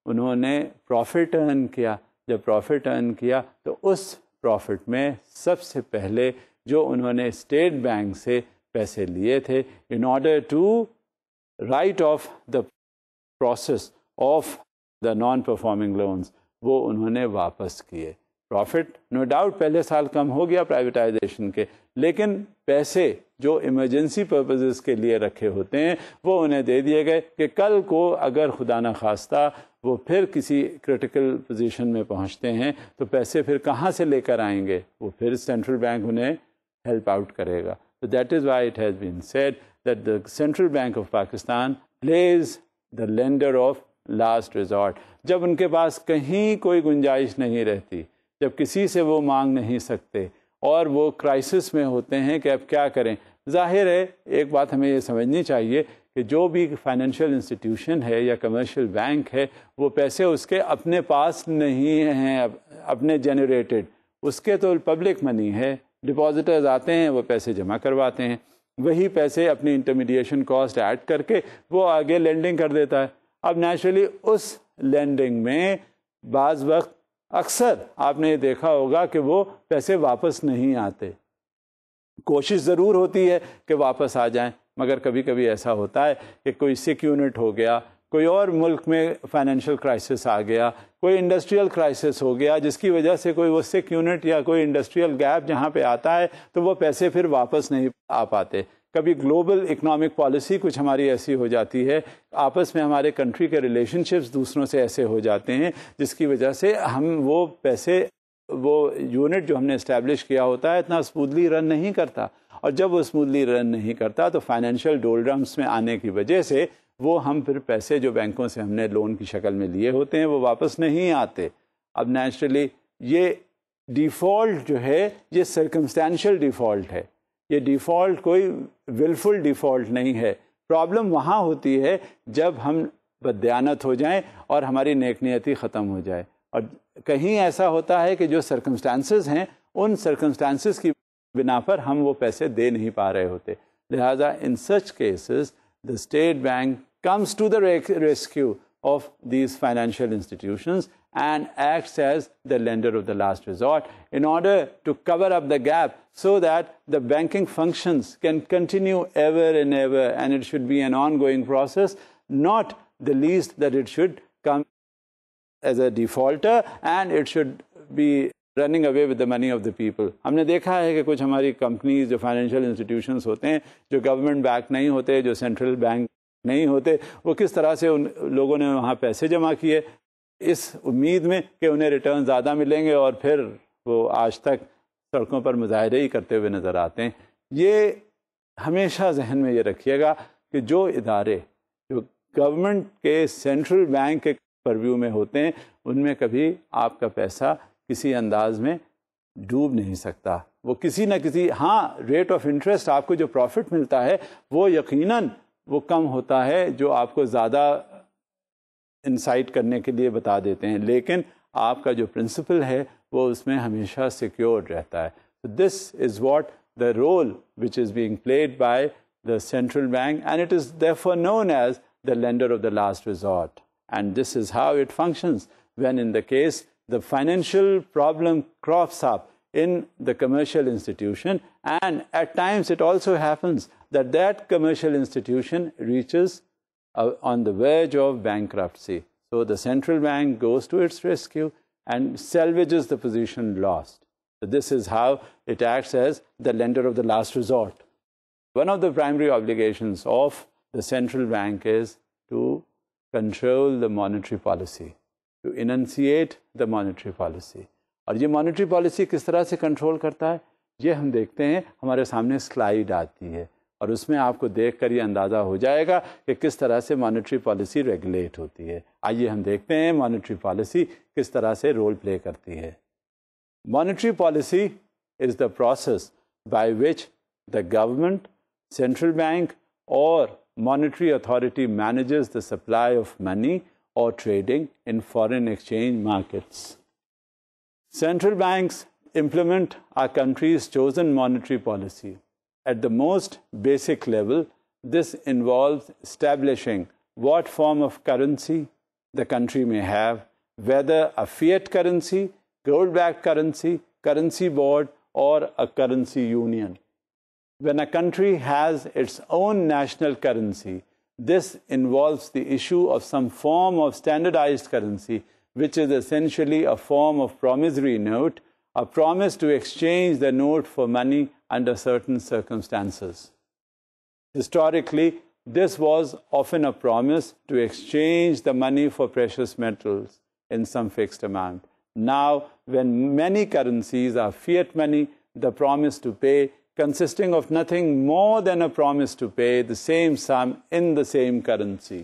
انہوں نے پروفٹ ارن کیا. جب پروفٹ ارن کیا تو اس پروفٹ میں سب سے پہلے جو انہوں نے اسٹیٹ بینک سے پیسے لیے تھے in order to write off the process of the non performing loans, وہ انہوں نے واپس کیے. پروفٹ نو ڈاؤٹ پہلے سال کم ہو گیا پرائیویٹائزیشن کے، لیکن پیسے جو ایمرجنسی پرپزز کے لیے رکھے ہوتے ہیں وہ انہیں دے دیے گئے کہ کل کو اگر خدا نخواستہ وہ پھر کسی کرٹیکل پوزیشن میں پہنچتے ہیں تو پیسے پھر کہاں سے لے کر آئیں گے، وہ پھر سینٹرل بینک انہیں ہیلپ آؤٹ کرے گا. So that is why it has been said that the Central Bank of Pakistan plays the lender of last resort. جب ان کے پاس کہیں کوئی گنجائش نہیں رہتی، جب کسی سے وہ مانگ نہیں سکتے اور وہ کرائسس میں ہوتے ہیں کہ اب کیا کریں. ظاہر ہے ایک بات ہمیں یہ سمجھنی چاہیے کہ جو بھی فائنینشیل انسٹیٹیوشن ہے یا کمرشل بینک ہے وہ پیسے اس کے اپنے پاس نہیں ہیں اپنے جنریٹڈ، اس کے تو پبلک منی ہے. ڈپازیٹرز آتے ہیں وہ پیسے جمع کرواتے ہیں، وہی پیسے اپنی انٹرمیڈیشن کاسٹ ایڈ کر کے وہ آگے لینڈنگ کر دیتا ہے. اب نیچرلی اس لینڈنگ میں بعض وقت اکثر آپ نے دیکھا ہوگا کہ وہ پیسے واپس نہیں آتے. کوشش ضرور ہوتی ہے کہ واپس آ جائیں، مگر کبھی کبھی ایسا ہوتا ہے کہ کوئی سک یونٹ ہو گیا، کوئی اور ملک میں فائنینشیل کرائسس آ گیا، کوئی انڈسٹریل کرائسس ہو گیا جس کی وجہ سے کوئی وہ سک یونٹ یا کوئی انڈسٹریل گیپ جہاں پہ آتا ہے تو وہ پیسے پھر واپس نہیں آ پاتے. کبھی گلوبل اکنامک پالیسی کچھ ہماری ایسی ہو جاتی ہے، آپس میں ہمارے کنٹری کے ریلیشن شپس دوسروں سے ایسے ہو جاتے ہیں جس کی وجہ سے ہم وہ پیسے وہ یونٹ جو ہم نے اسٹیبلش کیا ہوتا ہے اتنا اسموتھلی رن نہیں کرتا، اور جب وہ اسموتھلی رن نہیں کرتا تو فائنینشیل ڈولڈرمس میں آنے کی وجہ سے وہ ہم پھر پیسے جو بینکوں سے ہم نے لون کی شکل میں لیے ہوتے ہیں وہ واپس نہیں آتے. اب نیچرلی یہ ڈیفالٹ جو ہے یہ سرکمسٹینشیل ڈیفالٹ ہے، یہ ڈیفالٹ کوئی ولفل ڈیفالٹ نہیں ہے. پرابلم وہاں ہوتی ہے جب ہم بددیانت ہو جائیں اور ہماری نیک نیتی ختم ہو جائے، اور کہیں ایسا ہوتا ہے کہ جو سرکمسٹانسز ہیں ان سرکمسٹانسز کی بنا پر ہم وہ پیسے دے نہیں پا رہے ہوتے. لہٰذا in such cases the state bank comes to the rescue of these financial institutions and acts as the lender of the last resort in order to cover up the gap so that the banking functions can continue ever and ever, and it should be an ongoing process, not the least that it should come as a defaulter and it should be running away with the money of the people. ہم نے دیکھا ہے کہ کچھ ہماری companies جو financial institutions ہوتے ہیں جو گورنمنٹ بیک نہیں ہوتے, جو سینٹرل بینک نہیں ہوتے, وہ کس طرح سے ان لوگوں نے وہاں پیسے جمع کیے اس امید میں کہ انہیں ریٹرن زیادہ ملیں گے, اور پھر وہ آج تک سڑکوں پر مظاہرے ہی کرتے ہوئے نظر آتے ہیں. یہ ہمیشہ ذہن میں یہ رکھیے گا کہ جو ادارے جو گورنمنٹ کے سینٹرل بینک کے پرویو میں ہوتے ہیں ان میں کبھی آپ کا پیسہ کسی انداز میں ڈوب نہیں سکتا. وہ کسی نہ کسی, ہاں ریٹ آف انٹرسٹ آپ کو جو پروفٹ ملتا ہے وہ یقیناً وہ کم ہوتا ہے جو آپ کو زیادہ انسائٹ کرنے کے لیے بتا دیتے ہیں, لیکن آپ کا جو پرنسپل ہے وہ اس میں ہمیشہ سیکیور رہتا ہے. This is what the role which is being played by the central bank, and it is therefore known as the lender of the last resort. And this is how it functions when in the case the financial problem crops up in the commercial institution, and at times it also happens that that commercial institution reaches on the verge of bankruptcy. So the central bank goes to its rescue and salvages the position lost. So this is how it acts as the lender of the last resort. One of the primary obligations of the central bank is to control the monetary policy, to enunciate the monetary policy. اور یہ monetary policy کس طرح سے control کرتا ہے یہ ہم دیکھتے ہیں, ہمارے سامنے سلائیڈ آتی ہے اور اس میں آپ کو دیکھ کر یہ اندازہ ہو جائے گا کہ کس طرح سے مانیٹری پالیسی ریگولیٹ ہوتی ہے. آئیے ہم دیکھتے ہیں مانیٹری پالیسی کس طرح سے رول پلے کرتی ہے. Monetary policy is the process by which the government, central bank, or monetary authority manages the supply of money or trading in foreign exchange markets. Central banks implement our country's chosen monetary policy. At the most basic level, this involves establishing what form of currency the country may have, whether a fiat currency, gold-backed currency, currency board, or a currency union. When a country has its own national currency, this involves the issue of some form of standardized currency, which is essentially a form of promissory note, a promise to exchange the note for money under certain circumstances. Historically, this was often a promise to exchange the money for precious metals in some fixed amount. Now, when many currencies are fiat money, the promise to pay consisting of nothing more than a promise to pay the same sum in the same currency.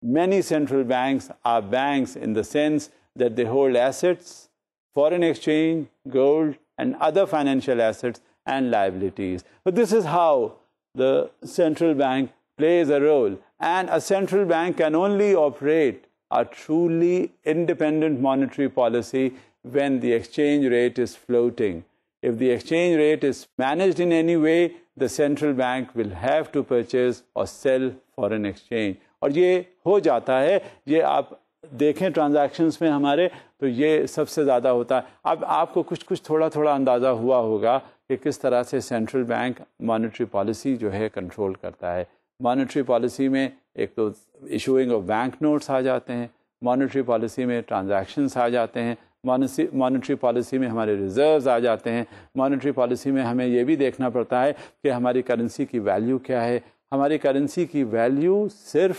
Many central banks are banks in the sense that they hold assets, foreign exchange, gold, and other financial assets and liabilities. But this is how the central bank plays a role. And a central bank can only operate a truly independent monetary policy when the exchange rate is floating. If the exchange rate is managed in any way, the central bank will have to purchase or sell foreign exchange. اور یہ ہو جاتا ہے, یہ آپ دیکھیں transactions میں ہمارے تو یہ سب سے زیادہ ہوتا ہے. اب آپ کو کچھ تھوڑا اندازہ ہوا ہوگا کہ کس طرح سے سینٹرل بینک مانیٹری پالیسی جو ہے کنٹرول کرتا ہے. مانیٹری پالیسی میں ایک تو ایشوئنگ آف بینک نوٹس آ جاتے ہیں, مانیٹری پالیسی میں ٹرانزیکشنز آ جاتے ہیں, مانیٹری پالیسی میں ہمارے ریزروز آ جاتے ہیں, مانیٹری پالیسی میں ہمیں یہ بھی دیکھنا پڑتا ہے کہ ہماری کرنسی کی ویلیو کیا ہے. ہماری کرنسی کی ویلیو صرف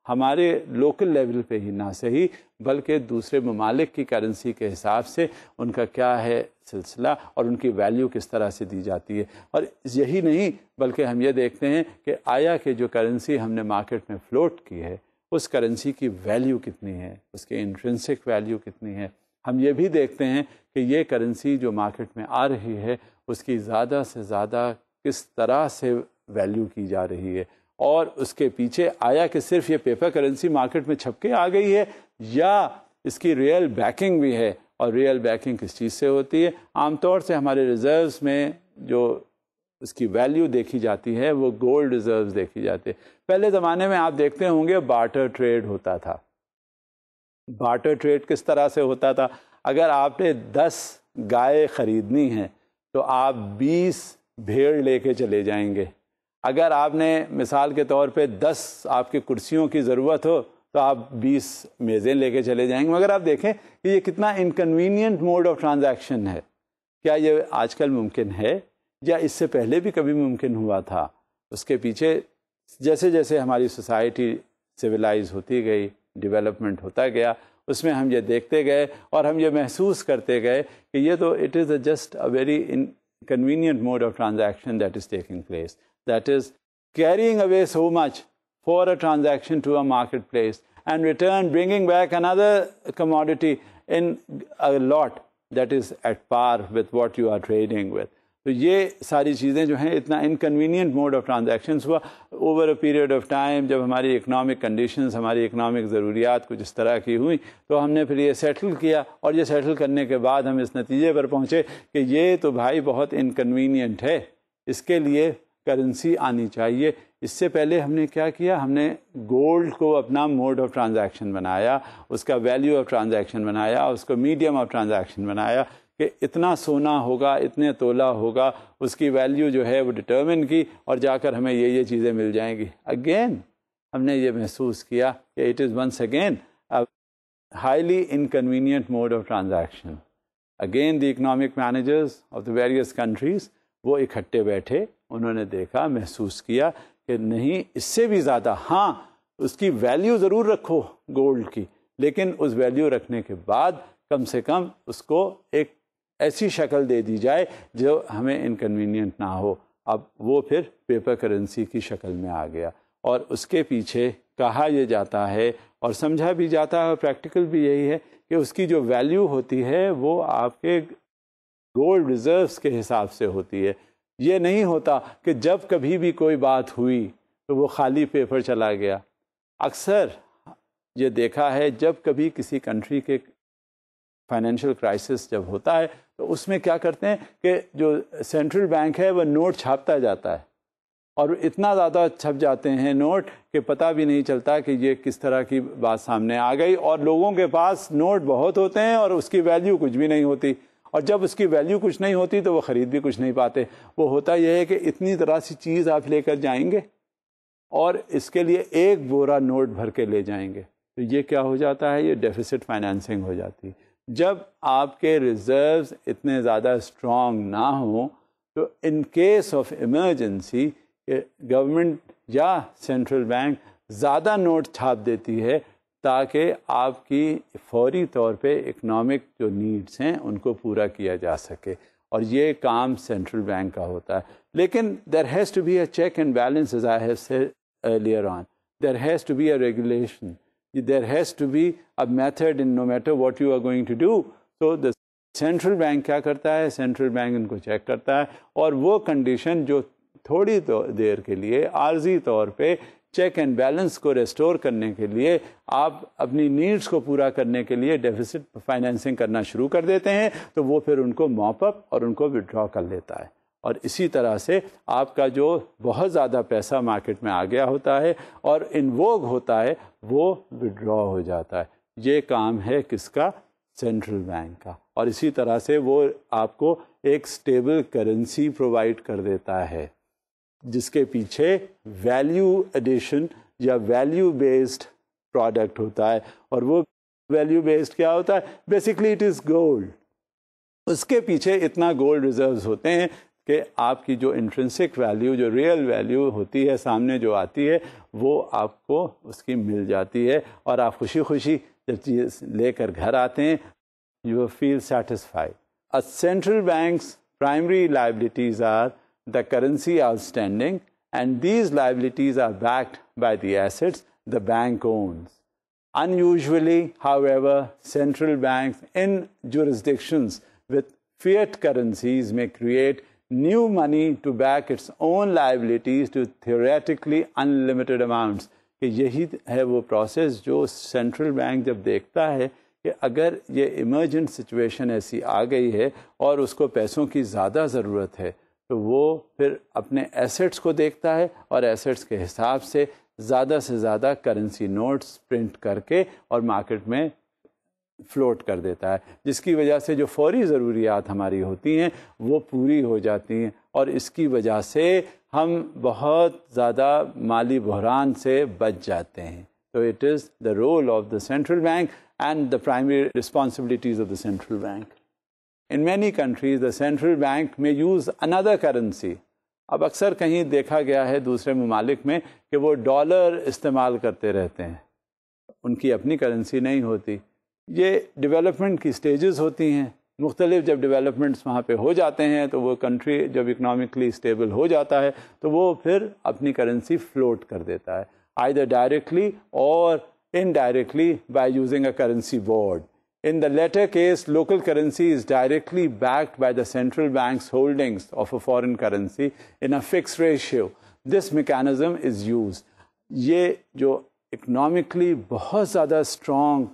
ہمارے لوکل لیول پہ ہی نہ صحیح بلکہ دوسرے ممالک کی کرنسی کے حساب سے ان کا کیا ہے سلسلہ اور ان کی ویلیو کس طرح سے دی جاتی ہے. اور یہی نہیں بلکہ ہم یہ دیکھتے ہیں کہ آیا کہ جو کرنسی ہم نے مارکیٹ میں فلوٹ کی ہے اس کرنسی کی ویلیو کتنی ہے, اس کے انٹرنسک ویلیو کتنی ہے. ہم یہ بھی دیکھتے ہیں کہ یہ کرنسی جو مارکیٹ میں آ رہی ہے اس کی زیادہ سے زیادہ کس طرح سے ویلیو کی جا رہی ہے, اور اس کے پیچھے آیا کہ صرف یہ پیپر کرنسی مارکیٹ میں چھپ کے آ گئی ہے یا اس کی ریئل بیکنگ بھی ہے. اور ریئل بیکنگ کس چیز سے ہوتی ہے؟ عام طور سے ہمارے ریزروز میں جو اس کی ویلیو دیکھی جاتی ہے وہ گولڈ ریزروز دیکھی جاتی ہے. پہلے زمانے میں آپ دیکھتے ہوں گے بارٹر ٹریڈ ہوتا تھا. بارٹر ٹریڈ کس طرح سے ہوتا تھا؟ اگر آپ نے 10 گائے خریدنی ہیں تو آپ 20 بھیڑ لے کے چلے جائیں گے. اگر آپ نے مثال کے طور پہ 10 آپ کی کرسیوں کی ضرورت ہو تو آپ 20 میزیں لے کے چلے جائیں گے. مگر آپ دیکھیں کہ یہ کتنا انکنوینئنٹ موڈ آف ٹرانزیکشن ہے. کیا یہ آج کل ممکن ہے یا اس سے پہلے بھی کبھی ممکن ہوا تھا؟ اس کے پیچھے جیسے جیسے ہماری سوسائٹی سویلائز ہوتی گئی، ڈیولپمنٹ ہوتا گیا، اس میں ہم یہ دیکھتے گئے اور ہم یہ محسوس کرتے گئے کہ یہ تو it is just a very convenient mode of transaction that is taking place, that is carrying away so much for a transaction to a marketplace and return bringing back another commodity in a lot that is at par with what you are trading with. تو یہ ساری چیزیں جو ہیں اتنا inconvenient mode of transactions ہوا over a period of time. جب ہماری اکنامک کنڈیشنز، ہماری اکنامک ضروریات کچھ اس طرح کی ہوئیں تو ہم نے پھر یہ سیٹل کیا، اور یہ سیٹل کرنے کے بعد ہم اس نتیجے پر پہنچے کہ یہ تو بھائی بہت انکنوینئنٹ ہے، اس کے لیے کرنسی آنی چاہیے. اس سے پہلے ہم نے کیا کیا؟ ہم نے گولڈ کو اپنا موڈ آف ٹرانزیکشن بنایا، اس کا ویلیو آف ٹرانزیکشن بنایا، اس کو میڈیم آف ٹرانزیکشن بنایا کہ اتنا سونا ہوگا، اتنے تولہ ہوگا، اس کی ویلیو جو ہے وہ ڈٹرمن کی، اور جا کر ہمیں یہ چیزیں مل جائیں گی. اگین ہم نے یہ محسوس کیا کہ it is once again highly inconvenient mode of transaction. Again the economic managers of the various countries وہ اکٹھے بیٹھے، انہوں نے دیکھا، محسوس کیا کہ نہیں، اس سے بھی زیادہ، ہاں اس کی ویلیو ضرور رکھو گولڈ کی، لیکن اس ویلیو رکھنے کے بعد کم سے کم اس کو ایک ایسی شکل دے دی جائے جو ہمیں انکنوینئنٹ نہ ہو. اب وہ پھر پیپر کرنسی کی شکل میں آ گیا، اور اس کے پیچھے کہا یہ جاتا ہے اور سمجھا بھی جاتا ہے، اور پریکٹیکل بھی یہی ہے کہ اس کی جو ویلیو ہوتی ہے وہ آپ کے گولڈ ریزروز کے حساب سے ہوتی ہے. یہ نہیں ہوتا کہ جب کبھی بھی کوئی بات ہوئی تو وہ خالی پیپر چلا گیا. اکثر یہ دیکھا ہے جب کبھی کسی کنٹری کے فائنینشیل کرائسس جب ہوتا ہے تو اس میں کیا کرتے ہیں کہ جو سینٹرل بینک ہے وہ نوٹ چھاپتا جاتا ہے، اور اتنا زیادہ چھپ جاتے ہیں نوٹ کہ پتہ بھی نہیں چلتا کہ یہ کس طرح کی بات سامنے آ گئی، اور لوگوں کے پاس نوٹ بہت ہوتے ہیں اور اس کی ویلیو کچھ بھی نہیں ہوتی. اور جب اس کی ویلیو کچھ نہیں ہوتی تو وہ خرید بھی کچھ نہیں پاتے. وہ ہوتا یہ ہے کہ اتنی طرح سی چیز آپ لے کر جائیں گے اور اس کے لیے ایک بورا نوٹ بھر کے لے جائیں گے، تو یہ کیا ہو جاتا ہے؟ یہ ڈیفیسٹ فائنینسنگ ہو جاتی ہے. جب آپ کے ریزروز اتنے زیادہ اسٹرانگ نہ ہوں تو in case of emergency government یا سینٹرل بینک زیادہ نوٹ چھاپ دیتی ہے تاکہ آپ کی فوری طور پہ اکنامک جو نیڈس ہیں ان کو پورا کیا جا سکے، اور یہ کام سینٹرل بینک کا ہوتا ہے. لیکن there has to be a check and balance as I have said earlier on. There has to be a regulation. There has to be a method in no matter what you are going to do. So the central bank کیا کرتا ہے؟ Central bank ان کو check کرتا ہے، اور وہ condition جو تھوڑی دیر کے لیے عارضی طور پہ چیک اینڈ بیلنس کو ریسٹور کرنے کے لیے، آپ اپنی نیڈس کو پورا کرنے کے لیے ڈیفیسٹ فائنینسنگ کرنا شروع کر دیتے ہیں، تو وہ پھر ان کو موپ اپ اور ان کو وڈرا کر لیتا ہے. اور اسی طرح سے آپ کا جو بہت زیادہ پیسہ مارکیٹ میں آ گیا ہوتا ہے اور ان ووگ ہوتا ہے وہ وڈرا ہو جاتا ہے. یہ کام ہے کس کا؟ سینٹرل بینک کا. اور اسی طرح سے وہ آپ کو ایک سٹیبل کرنسی پرووائڈ کر دیتا ہے جس کے پیچھے ویلیو ایڈیشن یا ویلیو بیسڈ پروڈکٹ ہوتا ہے. اور وہ ویلیو بیسڈ کیا ہوتا ہے؟ Basically it is gold. اس کے پیچھے اتنا گولڈ ریزروز ہوتے ہیں کہ آپ کی جو انٹرنسک ویلیو، جو ریئل ویلیو ہوتی ہے سامنے جو آتی ہے، وہ آپ کو اس کی مل جاتی ہے، اور آپ خوشی خوشی جب چیز لے کر گھر آتے ہیں you feel satisfied. Central banks primary liabilities are the currency outstanding, and these liabilities are backed by the assets the bank owns. Unusually, however, central banks in jurisdictions with fiat currencies may create new money to back its own liabilities to theoretically unlimited amounts. کہ یہی ہے وہ process جو central bank جب دیکھتا ہے کہ اگر یہ ایمرجنٹ سچویشن ایسی آ گئی ہے اور اس کو پیسوں کی زیادہ ضرورت ہے، تو وہ پھر اپنے ایسٹس کو دیکھتا ہے اور ایسٹس کے حساب سے زیادہ کرنسی نوٹس پرنٹ کر کے اور مارکیٹ میں فلوٹ کر دیتا ہے، جس کی وجہ سے جو فوری ضروریات ہماری ہوتی ہیں وہ پوری ہو جاتی ہیں، اور اس کی وجہ سے ہم بہت زیادہ مالی بحران سے بچ جاتے ہیں. So it is the role of the central bank and the primary responsibilities of the central bank. In many countries, the central bank may use another currency. اب اکثر کہیں دیکھا گیا ہے دوسرے ممالک میں کہ وہ ڈالر استعمال کرتے رہتے ہیں، ان کی اپنی کرنسی نہیں ہوتی. یہ ڈیولپمنٹ کی سٹیجز ہوتی ہیں، مختلف جب ڈیولپمنٹس وہاں پہ ہو جاتے ہیں تو وہ کنٹری جب اکنامکلی اسٹیبل ہو جاتا ہے تو وہ پھر اپنی کرنسی فلوٹ کر دیتا ہے، either directly or indirectly by using a currency board. In the latter case, local currency is directly backed by the central bank's holdings of a foreign currency in a fixed ratio. This mechanism is used. یہ جو economically بہت زیادہ strong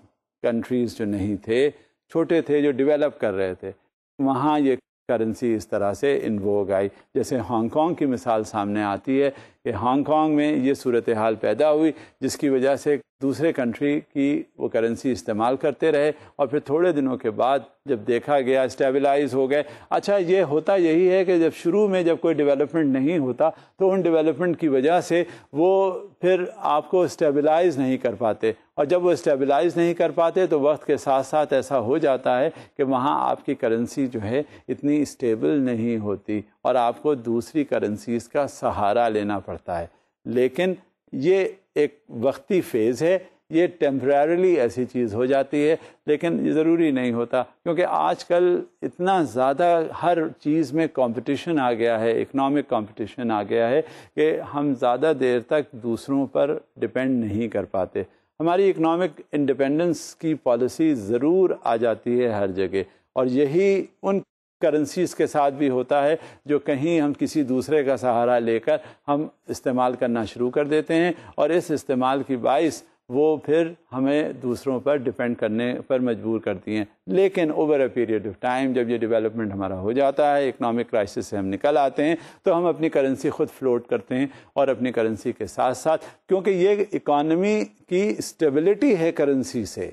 countries جو نہیں تھے، چھوٹے تھے، جو ڈیولپ کر رہے تھے، وہاں یہ کرنسی اس طرح سے ان ووگ آئی. جیسے ہانگ کانگ کی مثال سامنے آتی ہے کہ ہانگ کانگ میں یہ صورتحال پیدا ہوئی جس کی وجہ سے دوسرے کنٹری کی وہ کرنسی استعمال کرتے رہے اور پھر تھوڑے دنوں کے بعد جب دیکھا گیا اسٹیبلائز ہو گئے. اچھا، یہ ہوتا یہی ہے کہ جب شروع میں جب کوئی ڈیولپمنٹ نہیں ہوتا تو ان ڈیولپمنٹ کی وجہ سے وہ پھر آپ کو اسٹیبلائز نہیں کر پاتے، اور جب وہ اسٹیبلائز نہیں کر پاتے تو وقت کے ساتھ ساتھ ایسا ہو جاتا ہے کہ وہاں آپ کی کرنسی جو ہے اتنی اسٹیبل نہیں ہوتی اور آپ کو دوسری کرنسیز کا سہارا لینا پڑتا ہے. لیکن یہ ایک وقتی فیز ہے، یہ ٹیمپریریلی ایسی چیز ہو جاتی ہے، لیکن یہ ضروری نہیں ہوتا، کیونکہ آج کل اتنا زیادہ ہر چیز میں کمپٹیشن آ گیا ہے، اکنامک کمپٹیشن آ گیا ہے کہ ہم زیادہ دیر تک دوسروں پر ڈپینڈ نہیں کر پاتے. ہماری اکنامک انڈیپینڈنس کی پالیسی ضرور آ جاتی ہے ہر جگہ، اور یہی ان کرنسیز کے ساتھ بھی ہوتا ہے جو کہیں ہم کسی دوسرے کا سہارا لے کر ہم استعمال کرنا شروع کر دیتے ہیں، اور اس استعمال کی باعث وہ پھر ہمیں دوسروں پر ڈپینڈ کرنے پر مجبور کرتی ہیں. لیکن over a period of time جب یہ ڈیولپمنٹ ہمارا ہو جاتا ہے، اکنامک کرائسس سے ہم نکل آتے ہیں، تو ہم اپنی کرنسی خود فلوٹ کرتے ہیں، اور اپنی کرنسی کے ساتھ ساتھ، کیونکہ یہ اکانومی کی اسٹیبلٹی ہے کرنسی سے،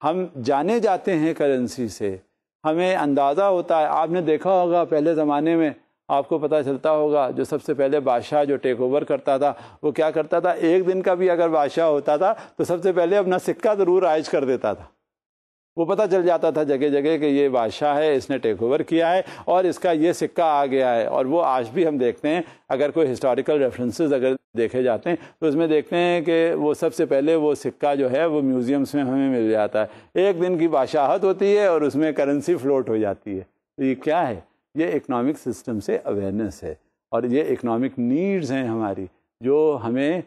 ہم جانے جاتے ہیں کرنسی سے، ہمیں اندازہ ہوتا ہے. آپ نے دیکھا ہوگا پہلے زمانے میں، آپ کو پتہ چلتا ہوگا جو سب سے پہلے بادشاہ جو ٹیک اوور کرتا تھا وہ کیا کرتا تھا، ایک دن کا بھی اگر بادشاہ ہوتا تھا تو سب سے پہلے اپنا سکہ ضرور رائج کر دیتا تھا. وہ پتہ چل جاتا تھا جگہ جگہ کہ یہ بادشاہ ہے، اس نے ٹیک اوور کیا ہے اور اس کا یہ سکہ آ گیا ہے. اور وہ آج بھی ہم دیکھتے ہیں، اگر کوئی ہسٹوریکل ریفرنسز اگر دیکھے جاتے ہیں تو اس میں دیکھتے ہیں کہ وہ سب سے پہلے وہ سکہ جو ہے وہ میوزیمس میں ہمیں مل جاتا ہے. ایک دن کی بادشاہت ہوتی ہے اور اس میں کرنسی فلوٹ ہو جاتی ہے. تو یہ کیا ہے؟ یہ اکنامک سسٹم سے اویئرنیس ہے، اور یہ اکنامک نیڈز ہیں ہماری جو ہمیں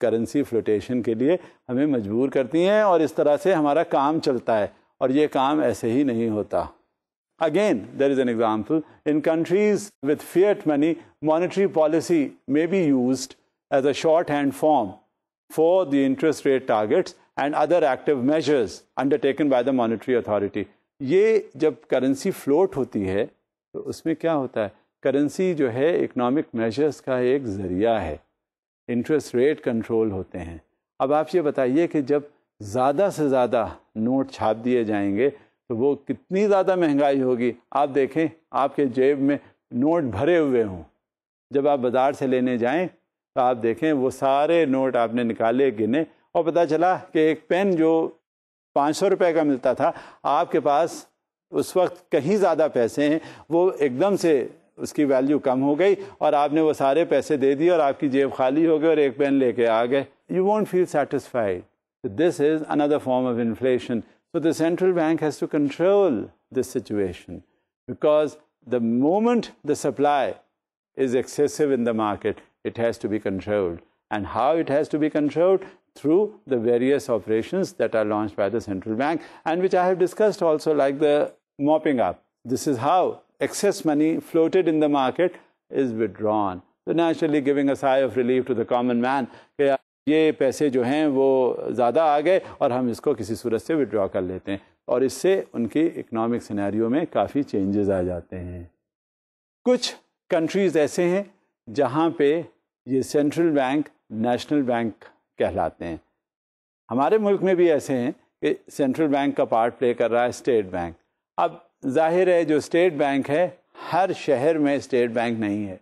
کرنسی فلوٹیشن کے لیے ہمیں مجبور کرتی ہیں، اور اس طرح سے ہمارا کام چلتا ہے، اور یہ کام ایسے ہی نہیں ہوتا. Again, there is an example. In countries with fiat money, monetary policy may be used as a shorthand form for the interest rate targets and other active measures undertaken by the monetary authority. یہ جب currency float ہوتی ہے تو اس میں کیا ہوتا ہے؟ Currency جو ہے اکنامک میجرز کا ایک ذریعہ ہے، انٹرسٹ ریٹ کنٹرول ہوتے ہیں. اب آپ یہ بتائیے کہ جب زیادہ سے زیادہ نوٹ چھاپ دیے جائیں گے تو وہ کتنی زیادہ مہنگائی ہوگی. آپ دیکھیں آپ کے جیب میں نوٹ بھرے ہوئے ہوں، جب آپ بازار سے لینے جائیں تو آپ دیکھیں وہ سارے نوٹ آپ نے نکالے، گنے، اور پتہ چلا کہ ایک پین جو 500 روپے کا ملتا تھا، آپ کے پاس اس وقت کہیں زیادہ پیسے ہیں، وہ ایک دم سے اس کی ویلیو کم ہو گئی اور آپ نے وہ سارے پیسے دے دیے اور آپ کی جیب خالی ہو گئی اور ایک پین لے کے آ گئے. You won't feel satisfied. This is another form of inflation. So the central bank has to control this situation, because the moment the supply is excessive in the market, it has to be controlled. And how it has to be controlled? Through the various operations that are launched by the central bank, and which I have discussed also, like the mopping up. This is how excess money floated in the market is withdrawn. So naturally giving a sigh of relief to the common man کہ یہ پیسے جو ہیں وہ زیادہ آ گئے اور ہم اس کو کسی صورت سے وڈرا کر لیتے ہیں، اور اس سے ان کی اکنامک سینیریو میں کافی چینجز آ جاتے ہیں. کچھ کنٹریز ایسے ہیں جہاں پہ یہ سینٹرل بینک نیشنل بینک کہلاتے ہیں. ہمارے ملک میں بھی ایسے ہیں کہ سینٹرل بینک کا پارٹ پلے کر رہا ہے اسٹیٹ بینک. اب ظاہر ہے جو اسٹیٹ بینک ہے ہر شہر میں اسٹیٹ بینک نہیں ہے،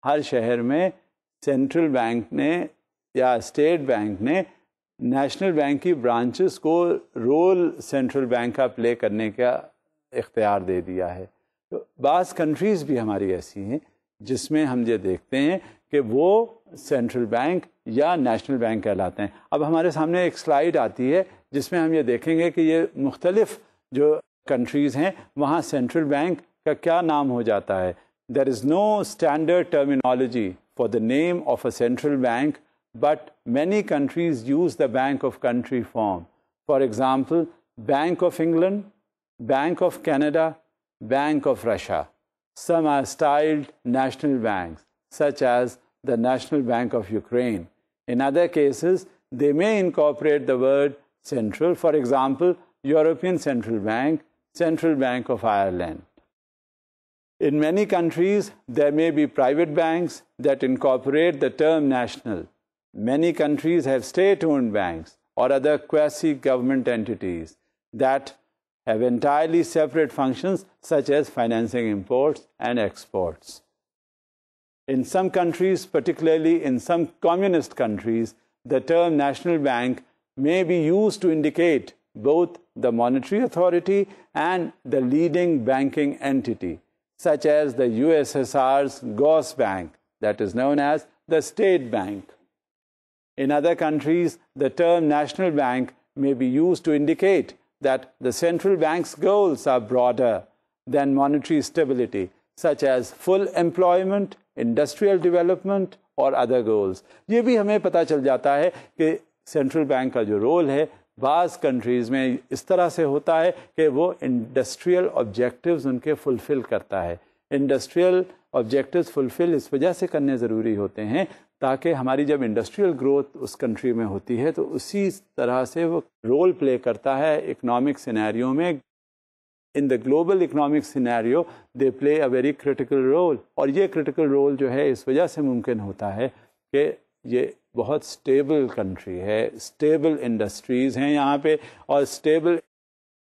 ہر شہر میں سینٹرل بینک نے یا اسٹیٹ بینک نے نیشنل بینک کی برانچز کو رول سینٹرل بینک کا پلے کرنے کا اختیار دے دیا ہے. تو بعض کنٹریز بھی ہماری ایسی ہیں جس میں ہم یہ دیکھتے ہیں کہ وہ سینٹرل بینک یا نیشنل بینک کہلاتے ہیں. اب ہمارے سامنے ایک سلائیڈ آتی ہے جس میں ہم یہ دیکھیں گے کہ یہ مختلف جو کنٹریز ہیں وہاں سینٹرل بینک کا کیا نام ہو جاتا ہے. There is no standard terminology for the name of a central bank, but many countries use the bank of country form. For example Bank of England, Bank of Canada, Bank of Russia. Some are styled national banks, such as the National Bank of Ukraine. In other cases, they may incorporate the word central. For example, European Central Bank, Central Bank of Ireland. In many countries, there may be private banks that incorporate the term national. Many countries have state-owned banks or other quasi-government entities that have entirely separate functions, such as financing imports and exports. In some countries, particularly in some communist countries, the term national bank may be used to indicate both the monetary authority and the leading banking entity, such as the USSR's Gauss Bank, that is known as the State Bank. In other countries, the term national bank may be used to indicate that the central bank's goals are broader than monetary stability, such as full employment, industrial development or other goals. یہ بھی ہمیں پتہ چل جاتا ہے کہ central bank کا جو رول ہے بعض کنٹریز میں اس طرح سے ہوتا ہے کہ وہ انڈسٹریل آبجیکٹیوز ان کے فلفل کرتا ہے. انڈسٹریل آبجیکٹیوز فلفل اس وجہ سے کرنے ضروری ہوتے ہیں تاکہ ہماری جب انڈسٹریل گروتھ اس کنٹری میں ہوتی ہے تو اسی طرح سے وہ رول پلے کرتا ہے اکنامک سینیریو میں. In the global economic scenario they play a very critical role, اور یہ کریٹیکل رول جو ہے اس وجہ سے ممکن ہوتا ہے کہ یہ بہت اسٹیبل کنٹری ہے, اسٹیبل انڈسٹریز ہیں یہاں پہ, اور اسٹیبل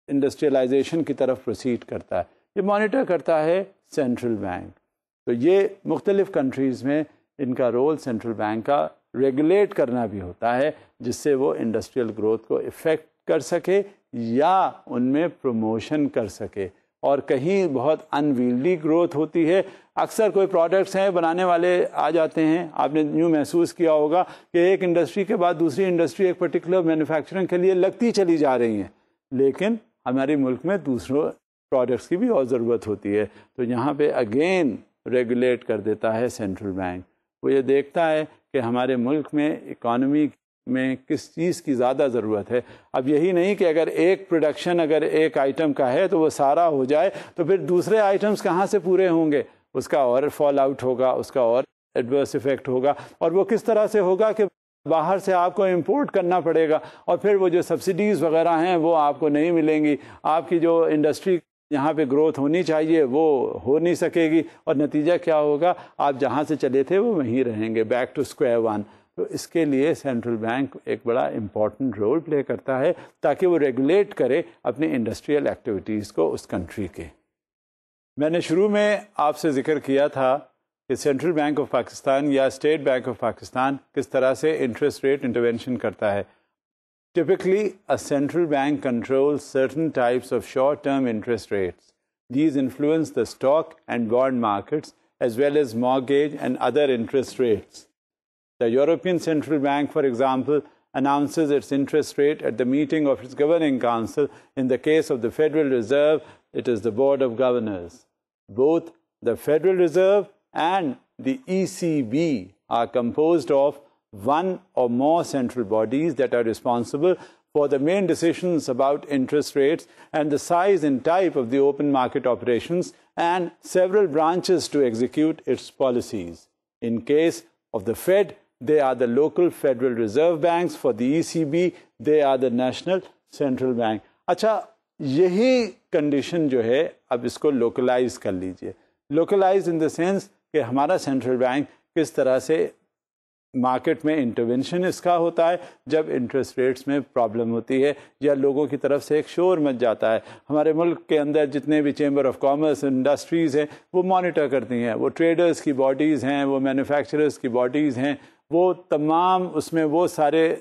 انڈسٹریلائزیشن کی طرف پروسیڈ کرتا ہے. یہ مانیٹر کرتا ہے سینٹرل بینک. تو یہ مختلف کنٹریز میں ان کا رول سینٹرل بینک کا ریگولیٹ کرنا بھی ہوتا ہے, جس سے وہ انڈسٹریل گروتھ کو افیکٹ کر سکے یا ان میں پروموشن کر سکے. اور کہیں بہت انویلڈی گروتھ ہوتی ہے, اکثر کوئی پروڈکٹس ہیں بنانے والے آ جاتے ہیں, آپ نے یوں محسوس کیا ہوگا کہ ایک انڈسٹری کے بعد دوسری انڈسٹری ایک پرٹیکولر مینوفیکچرنگ کے لیے لگتی چلی جا رہی ہیں, لیکن ہمارے ملک میں دوسروں پروڈکٹس کی بھی اور ضرورت ہوتی ہے. تو یہاں پہ اگین ریگولیٹ کر دیتا ہے سینٹرل بینک. وہ یہ دیکھتا ہے کہ ہمارے ملک میں اکانومی میں کس چیز کی زیادہ ضرورت ہے. اب یہی نہیں کہ اگر ایک پروڈکشن اگر ایک آئٹم کا ہے تو وہ سارا ہو جائے تو پھر دوسرے آئٹمس کہاں سے پورے ہوں گے, اس کا اور فال آؤٹ ہوگا, اس کا اور ایڈورس ایفیکٹ ہوگا. اور وہ کس طرح سے ہوگا کہ باہر سے آپ کو امپورٹ کرنا پڑے گا, اور پھر وہ جو سبسڈیز وغیرہ ہیں وہ آپ کو نہیں ملیں گی. آپ کی جو انڈسٹری یہاں پہ گروتھ ہونی چاہیے وہ ہو نہیں سکے گی, اور نتیجہ کیا ہوگا, آپ جہاں سے چلے تھے وہ وہیں رہیں گے, بیک ٹو اسکوائر ون. تو اس کے لیے سینٹرل بینک ایک بڑا امپورٹنٹ رول پلے کرتا ہے تاکہ وہ ریگولیٹ کرے اپنی انڈسٹریل ایکٹیویٹیز کو اس کنٹری کے. میں نے شروع میں آپ سے ذکر کیا تھا کہ سینٹرل بینک آف پاکستان یا اسٹیٹ بینک آف پاکستان کس طرح سے انٹرسٹ ریٹ انٹرونشن کرتا ہے. Typically, a central bank controls certain types of short-term interest rates. These influence the stock and bond markets as well as mortgage and other interest rates. The European Central Bank, for example, announces its interest rate at the meeting of its governing council. In the case of the Federal Reserve, it is the Board of Governors. Both the Federal Reserve and the ECB are composed of one or more central bodies that are responsible for the main decisions about interest rates and the size and type of the open market operations, and several branches to execute its policies. In case of the Fed, they are the local Federal Reserve banks. For the ECB, they are the National Central Bank. اچھا, یہی condition جو ہے اب اس کو localise کر لیجئے. Localise in the sense کہ ہمارا سینٹرل بینک کس طرح سے مارکیٹ میں انٹرونشن اس کا ہوتا ہے جب انٹرسٹ ریٹس میں پرابلم ہوتی ہے یا لوگوں کی طرف سے ایک شور مچ جاتا ہے. ہمارے ملک کے اندر جتنے بھی چیمبر آف کامرس انڈسٹریز ہیں وہ مانیٹر کرتی ہیں, وہ ٹریڈرز کی باڈیز ہیں, وہ مینوفیکچررز کی باڈیز ہیں, وہ تمام اس میں وہ سارے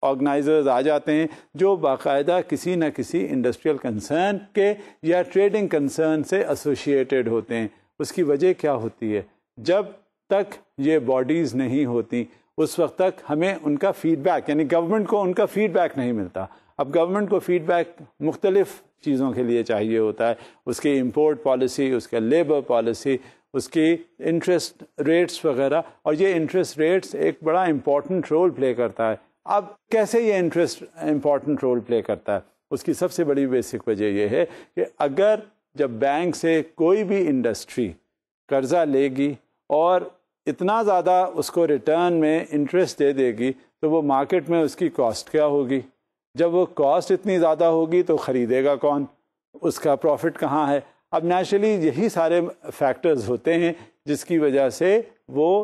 آرگنائزرز آ جاتے ہیں جو باقاعدہ کسی نہ کسی انڈسٹریل کنسرن کے یا ٹریڈنگ کنسرن سے ایسوسیٹیڈ ہوتے ہیں. اس کی وجہ کیا ہوتی ہے؟ جب تک یہ باڈیز نہیں ہوتی اس وقت تک ہمیں ان کا فیڈ بیک، یعنی گورنمنٹ کو ان کا فیڈ بیک نہیں ملتا. اب گورنمنٹ کو فیڈ بیک مختلف چیزوں کے لیے چاہیے ہوتا ہے، اس کی امپورٹ پالیسی، اس کا لیبر پالیسی، اس کی انٹرسٹ ریٹس وغیرہ، اور یہ انٹرسٹ ریٹس ایک بڑا امپورٹنٹ رول پلے کرتا ہے. اب کیسے یہ انٹرسٹ امپورٹنٹ رول پلے کرتا ہے؟ اس کی سب سے بڑی بیسک وجہ یہ ہے کہ اگر جب بینک سے کوئی بھی انڈسٹری قرضہ لے گی اور اتنا زیادہ اس کو ریٹرن میں انٹرسٹ دے دے گی تو وہ مارکیٹ میں اس کی کاسٹ کیا ہوگی؟ جب وہ کاسٹ اتنی زیادہ ہوگی تو خریدے گا کون؟ اس کا پروفٹ کہاں ہے؟ اب نیچرلی یہی سارے فیکٹرز ہوتے ہیں جس کی وجہ سے وہ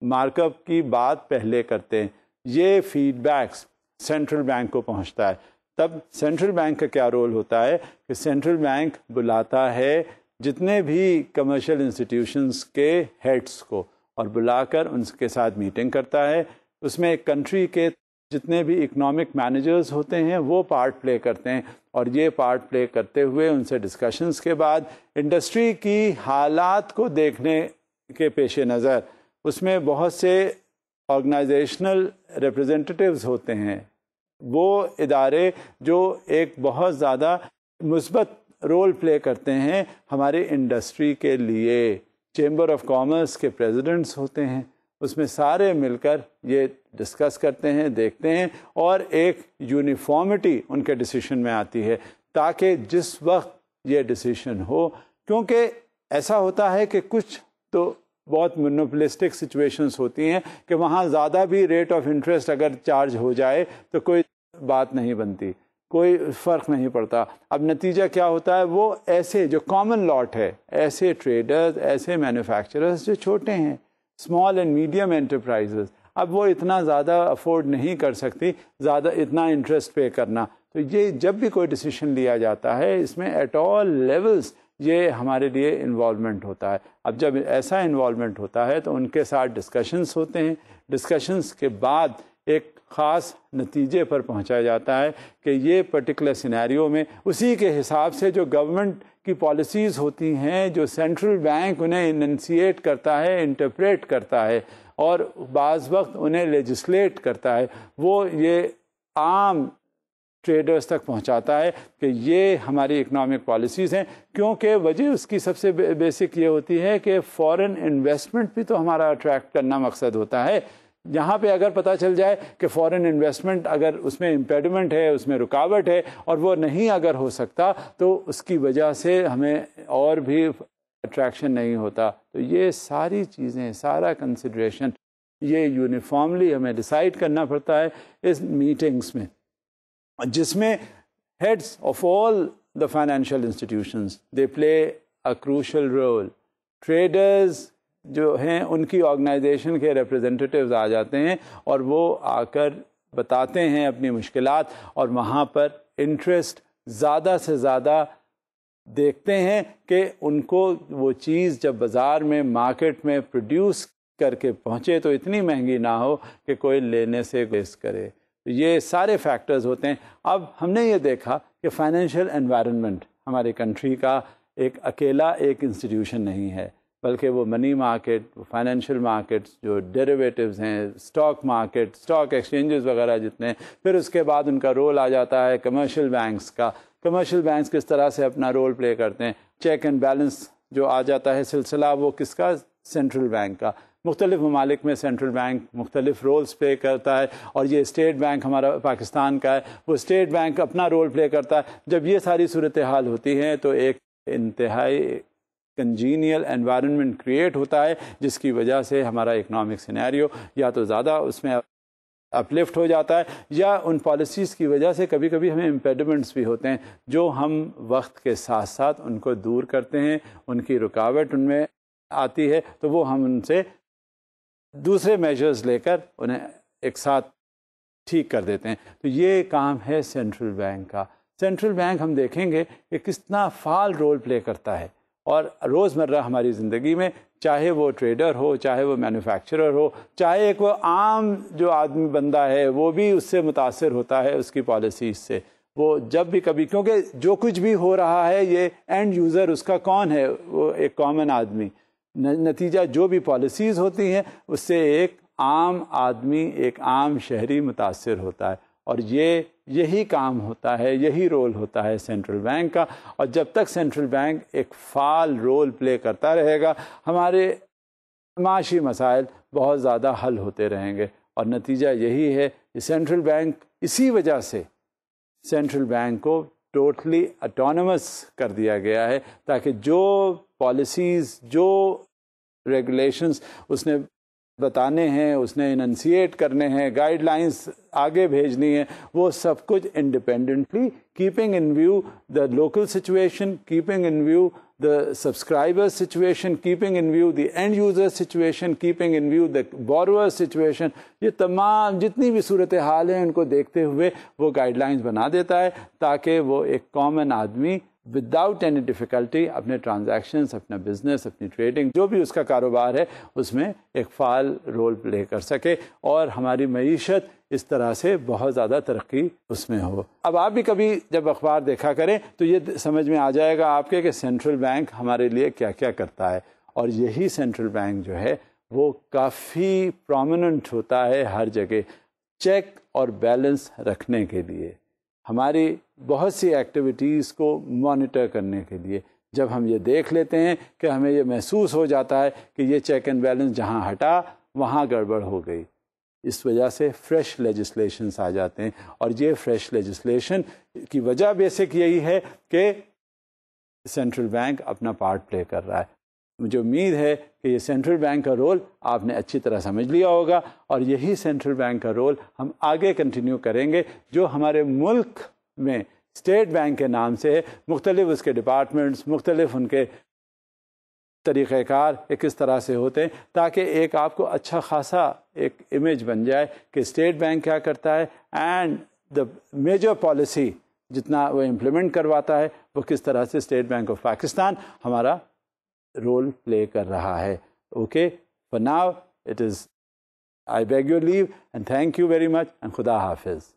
مارک اپ کی بات پہلے کرتے ہیں. یہ فیڈ بیکس سینٹرل بینک کو پہنچتا ہے. تب سینٹرل بینک کا کیا رول ہوتا ہے کہ سینٹرل بینک بلاتا ہے جتنے بھی کمرشل انسٹیٹیوشنز کے ہیڈس کو اور بلا کر ان کے ساتھ میٹنگ کرتا ہے. اس میں ایک کنٹری کے جتنے بھی اکنامک مینیجرز ہوتے ہیں وہ پارٹ پلے کرتے ہیں، اور یہ پارٹ پلے کرتے ہوئے ان سے ڈسکشنز کے بعد انڈسٹری کی حالات کو دیکھنے کے پیش نظر اس میں بہت سے آرگنائزیشنل ریپرزینٹیٹیوز ہوتے ہیں، وہ ادارے جو ایک بہت زیادہ مثبت رول پلے کرتے ہیں ہماری انڈسٹری کے لیے. چیمبر آف کامرس کے پریزیڈنٹس ہوتے ہیں، اس میں سارے مل کر یہ ڈسکس کرتے ہیں، دیکھتے ہیں، اور ایک یونیفارمٹی ان کے ڈیسیشن میں آتی ہے تاکہ جس وقت یہ ڈیسیشن ہو، کیونکہ ایسا ہوتا ہے کہ کچھ تو بہت مونوپولسٹک سچویشنز ہوتی ہیں کہ وہاں زیادہ بھی ریٹ آف انٹرسٹ اگر چارج ہو جائے تو کوئی بات نہیں بنتی، کوئی فرق نہیں پڑتا. اب نتیجہ کیا ہوتا ہے؟ وہ ایسے جو کامن لاٹ ہے، ایسے ٹریڈرز، ایسے مینوفیکچررز جو چھوٹے ہیں، اسمال اینڈ میڈیم انٹرپرائزز، اب وہ اتنا زیادہ افورڈ نہیں کر سکتی زیادہ اتنا انٹرسٹ پے کرنا. تو یہ جب بھی کوئی ڈیسیشن لیا جاتا ہے اس میں ایٹ آل لیولز یہ ہمارے لیے انوالومنٹ ہوتا ہے. اب جب ایسا انوالومنٹ ہوتا ہے تو ان کے ساتھ ڈسکشنز ہوتے ہیں، ڈسکشنز کے بعد ایک خاص نتیجے پر پہنچا جاتا ہے کہ یہ پرٹیکولر سینیریو میں اسی کے حساب سے جو گورنمنٹ کی پالیسیز ہوتی ہیں، جو سینٹرل بینک انہیں اننسیٹ کرتا ہے، انٹرپریٹ کرتا ہے اور بعض وقت انہیں لیجسلیٹ کرتا ہے، وہ یہ عام ٹریڈرز تک پہنچاتا ہے کہ یہ ہماری اکنامک پالیسیز ہیں. کیونکہ وجہ اس کی سب سے بیسک یہ ہوتی ہے کہ فورن انویسٹمنٹ بھی تو ہمارا اٹریکٹ کرنا مقصد ہوتا ہے. یہاں پہ اگر پتہ چل جائے کہ فورن انویسٹمنٹ اگر اس میں امپیڈمنٹ ہے، اس میں رکاوٹ ہے اور وہ نہیں اگر ہو سکتا تو اس کی وجہ سے ہمیں اور بھی اٹریکشن نہیں ہوتا. تو یہ ساری چیزیں، سارا کنسیڈریشن یہ یونیفارملی ہمیں ڈیسائیڈ کرنا پڑتا ہے اس میٹنگز میں، جس میں heads of all the financial institutions they play a crucial role. Traders جو ہیں ان کی آرگنائزیشن کے ریپرزینٹیٹیوز آ جاتے ہیں اور وہ آ کر بتاتے ہیں اپنی مشکلات، اور وہاں پر انٹرسٹ زیادہ سے زیادہ دیکھتے ہیں کہ ان کو وہ چیز جب بازار میں مارکیٹ میں پروڈیوس کر کے پہنچے تو اتنی مہنگی نہ ہو کہ کوئی لینے سے گریز کرے. یہ سارے فیکٹرز ہوتے ہیں. اب ہم نے یہ دیکھا کہ فائنینشیل انوائرنمنٹ ہماری کنٹری کا ایک اکیلا ایک انسٹیٹیوشن نہیں ہے، بلکہ وہ منی مارکیٹ، فائنینشیل مارکیٹس جو ڈیریویٹیوز ہیں، اسٹاک مارکیٹ، اسٹاک ایکسچینجز وغیرہ جتنے، پھر اس کے بعد ان کا رول آ جاتا ہے کمرشل بینکس کا. کمرشل بینکس کس طرح سے اپنا رول پلے کرتے ہیں. چیک اینڈ بیلنس جو آ جاتا ہے سلسلہ، وہ کس کا؟ سینٹرل بینک کا. مختلف ممالک میں سینٹرل بینک مختلف رولز پلے کرتا ہے، اور یہ اسٹیٹ بینک ہمارا پاکستان کا ہے، وہ اسٹیٹ بینک اپنا رول پلے کرتا ہے. جب یہ ساری صورتحال ہوتی ہیں تو ایک انتہائی کنجینیل انوائرنمنٹ کریٹ ہوتا ہے، جس کی وجہ سے ہمارا اکنامک سینیریو یا تو زیادہ اس میں اپلفٹ ہو جاتا ہے، یا ان پالیسیز کی وجہ سے کبھی کبھی ہمیں امپیڈمنٹس بھی ہوتے ہیں جو ہم وقت کے ساتھ ساتھ ان کو دور کرتے ہیں. ان کی رکاوٹ ان میں آتی ہے تو وہ ہم ان سے دوسرے میجرز لے کر انہیں ایک ساتھ ٹھیک کر دیتے ہیں. تو یہ کام ہے سینٹرل بینک کا. سینٹرل بینک ہم دیکھیں گے کہ کتنا فعال رول پلے کرتا ہے، اور روزمرہ ہماری زندگی میں چاہے وہ ٹریڈر ہو، چاہے وہ مینوفیکچرر ہو، چاہے ایک وہ عام جو آدمی بندہ ہے وہ بھی اس سے متاثر ہوتا ہے اس کی پالیسیز سے. وہ جب بھی کبھی، کیونکہ جو کچھ بھی ہو رہا ہے یہ اینڈ یوزر اس کا کون ہے؟ وہ ایک کامن آدمی. نتیجہ جو بھی پالیسیز ہوتی ہیں اس سے ایک عام آدمی، ایک عام شہری متاثر ہوتا ہے. اور یہی کام ہوتا ہے، یہی رول ہوتا ہے سینٹرل بینک کا. اور جب تک سینٹرل بینک ایک فعال رول پلے کرتا رہے گا ہمارے معاشی مسائل بہت زیادہ حل ہوتے رہیں گے. اور نتیجہ یہی ہے کہ سینٹرل بینک، اسی وجہ سے سینٹرل بینک کو ٹوٹلی اٹانومس کر دیا گیا ہے، تاکہ جو پالیسیز، جو ریگولیشنز اس نے بتانے ہیں، اس نے اننسیٹ کرنے ہیں، گائیڈ لائنس آگے بھیجنی ہے، وہ سب کچھ independently keeping in view the local situation, keeping in view the subscriber situation, keeping in view the end user situation, keeping in view the borrower situation. یہ تمام جتنی بھی صورتحال ہیں ان کو دیکھتے ہوئے وہ گائیڈ لائنز بنا دیتا ہے تاکہ وہ ایک کامن آدمی وداؤٹ اینی ڈیفیکلٹی اپنے ٹرانزیکشنز، اپنا بزنس، اپنی ٹریڈنگ، جو بھی اس کا کاروبار ہے اس میں ایک فعال رول پلے کر سکے اور ہماری معیشت اس طرح سے بہت زیادہ ترقی اس میں ہو. اب آپ بھی کبھی جب اخبار دیکھا کریں تو یہ سمجھ میں آ جائے گا آپ کے کہ سینٹرل بینک ہمارے لیے کیا کیا کرتا ہے. اور یہی سینٹرل بینک جو ہے وہ کافی پرومیننٹ ہوتا ہے ہر جگہ چیک اور بیلنس رکھنے کے لیے، ہماری بہت سی ایکٹیویٹیز کو مانیٹر کرنے کے لیے. جب ہم یہ دیکھ لیتے ہیں کہ ہمیں یہ محسوس ہو جاتا ہے کہ یہ چیک اینڈ بیلنس جہاں ہٹا وہاں گڑبڑ ہو گئی، اس وجہ سے فریش لیجسلیشنس آ جاتے ہیں. اور یہ فریش لیجسلیشن کی وجہ بیسک یہی ہے کہ سینٹرل بینک اپنا پارٹ پلے کر رہا ہے. مجھے امید ہے کہ یہ سینٹرل بینک کا رول آپ نے اچھی طرح سمجھ لیا ہوگا، اور یہی سینٹرل بینک کا رول ہم آگے کنٹینیو کریں گے. جو ہمارے ملک میں اسٹیٹ بینک کے نام سے ہے، مختلف اس کے ڈپارٹمنٹس، مختلف ان کے طریقہ کار کس طرح سے ہوتے ہیں، تاکہ ایک آپ کو اچھا خاصا ایک امیج بن جائے کہ اسٹیٹ بینک کیا کرتا ہے اینڈ دا میجر پالیسی جتنا وہ امپلیمنٹ کرواتا ہے وہ کس طرح سے اسٹیٹ بینک آف پاکستان ہمارا رول پلے کر رہا ہے. Okay, for now it is I beg your leave and thank you very much اینڈ خدا حافظ.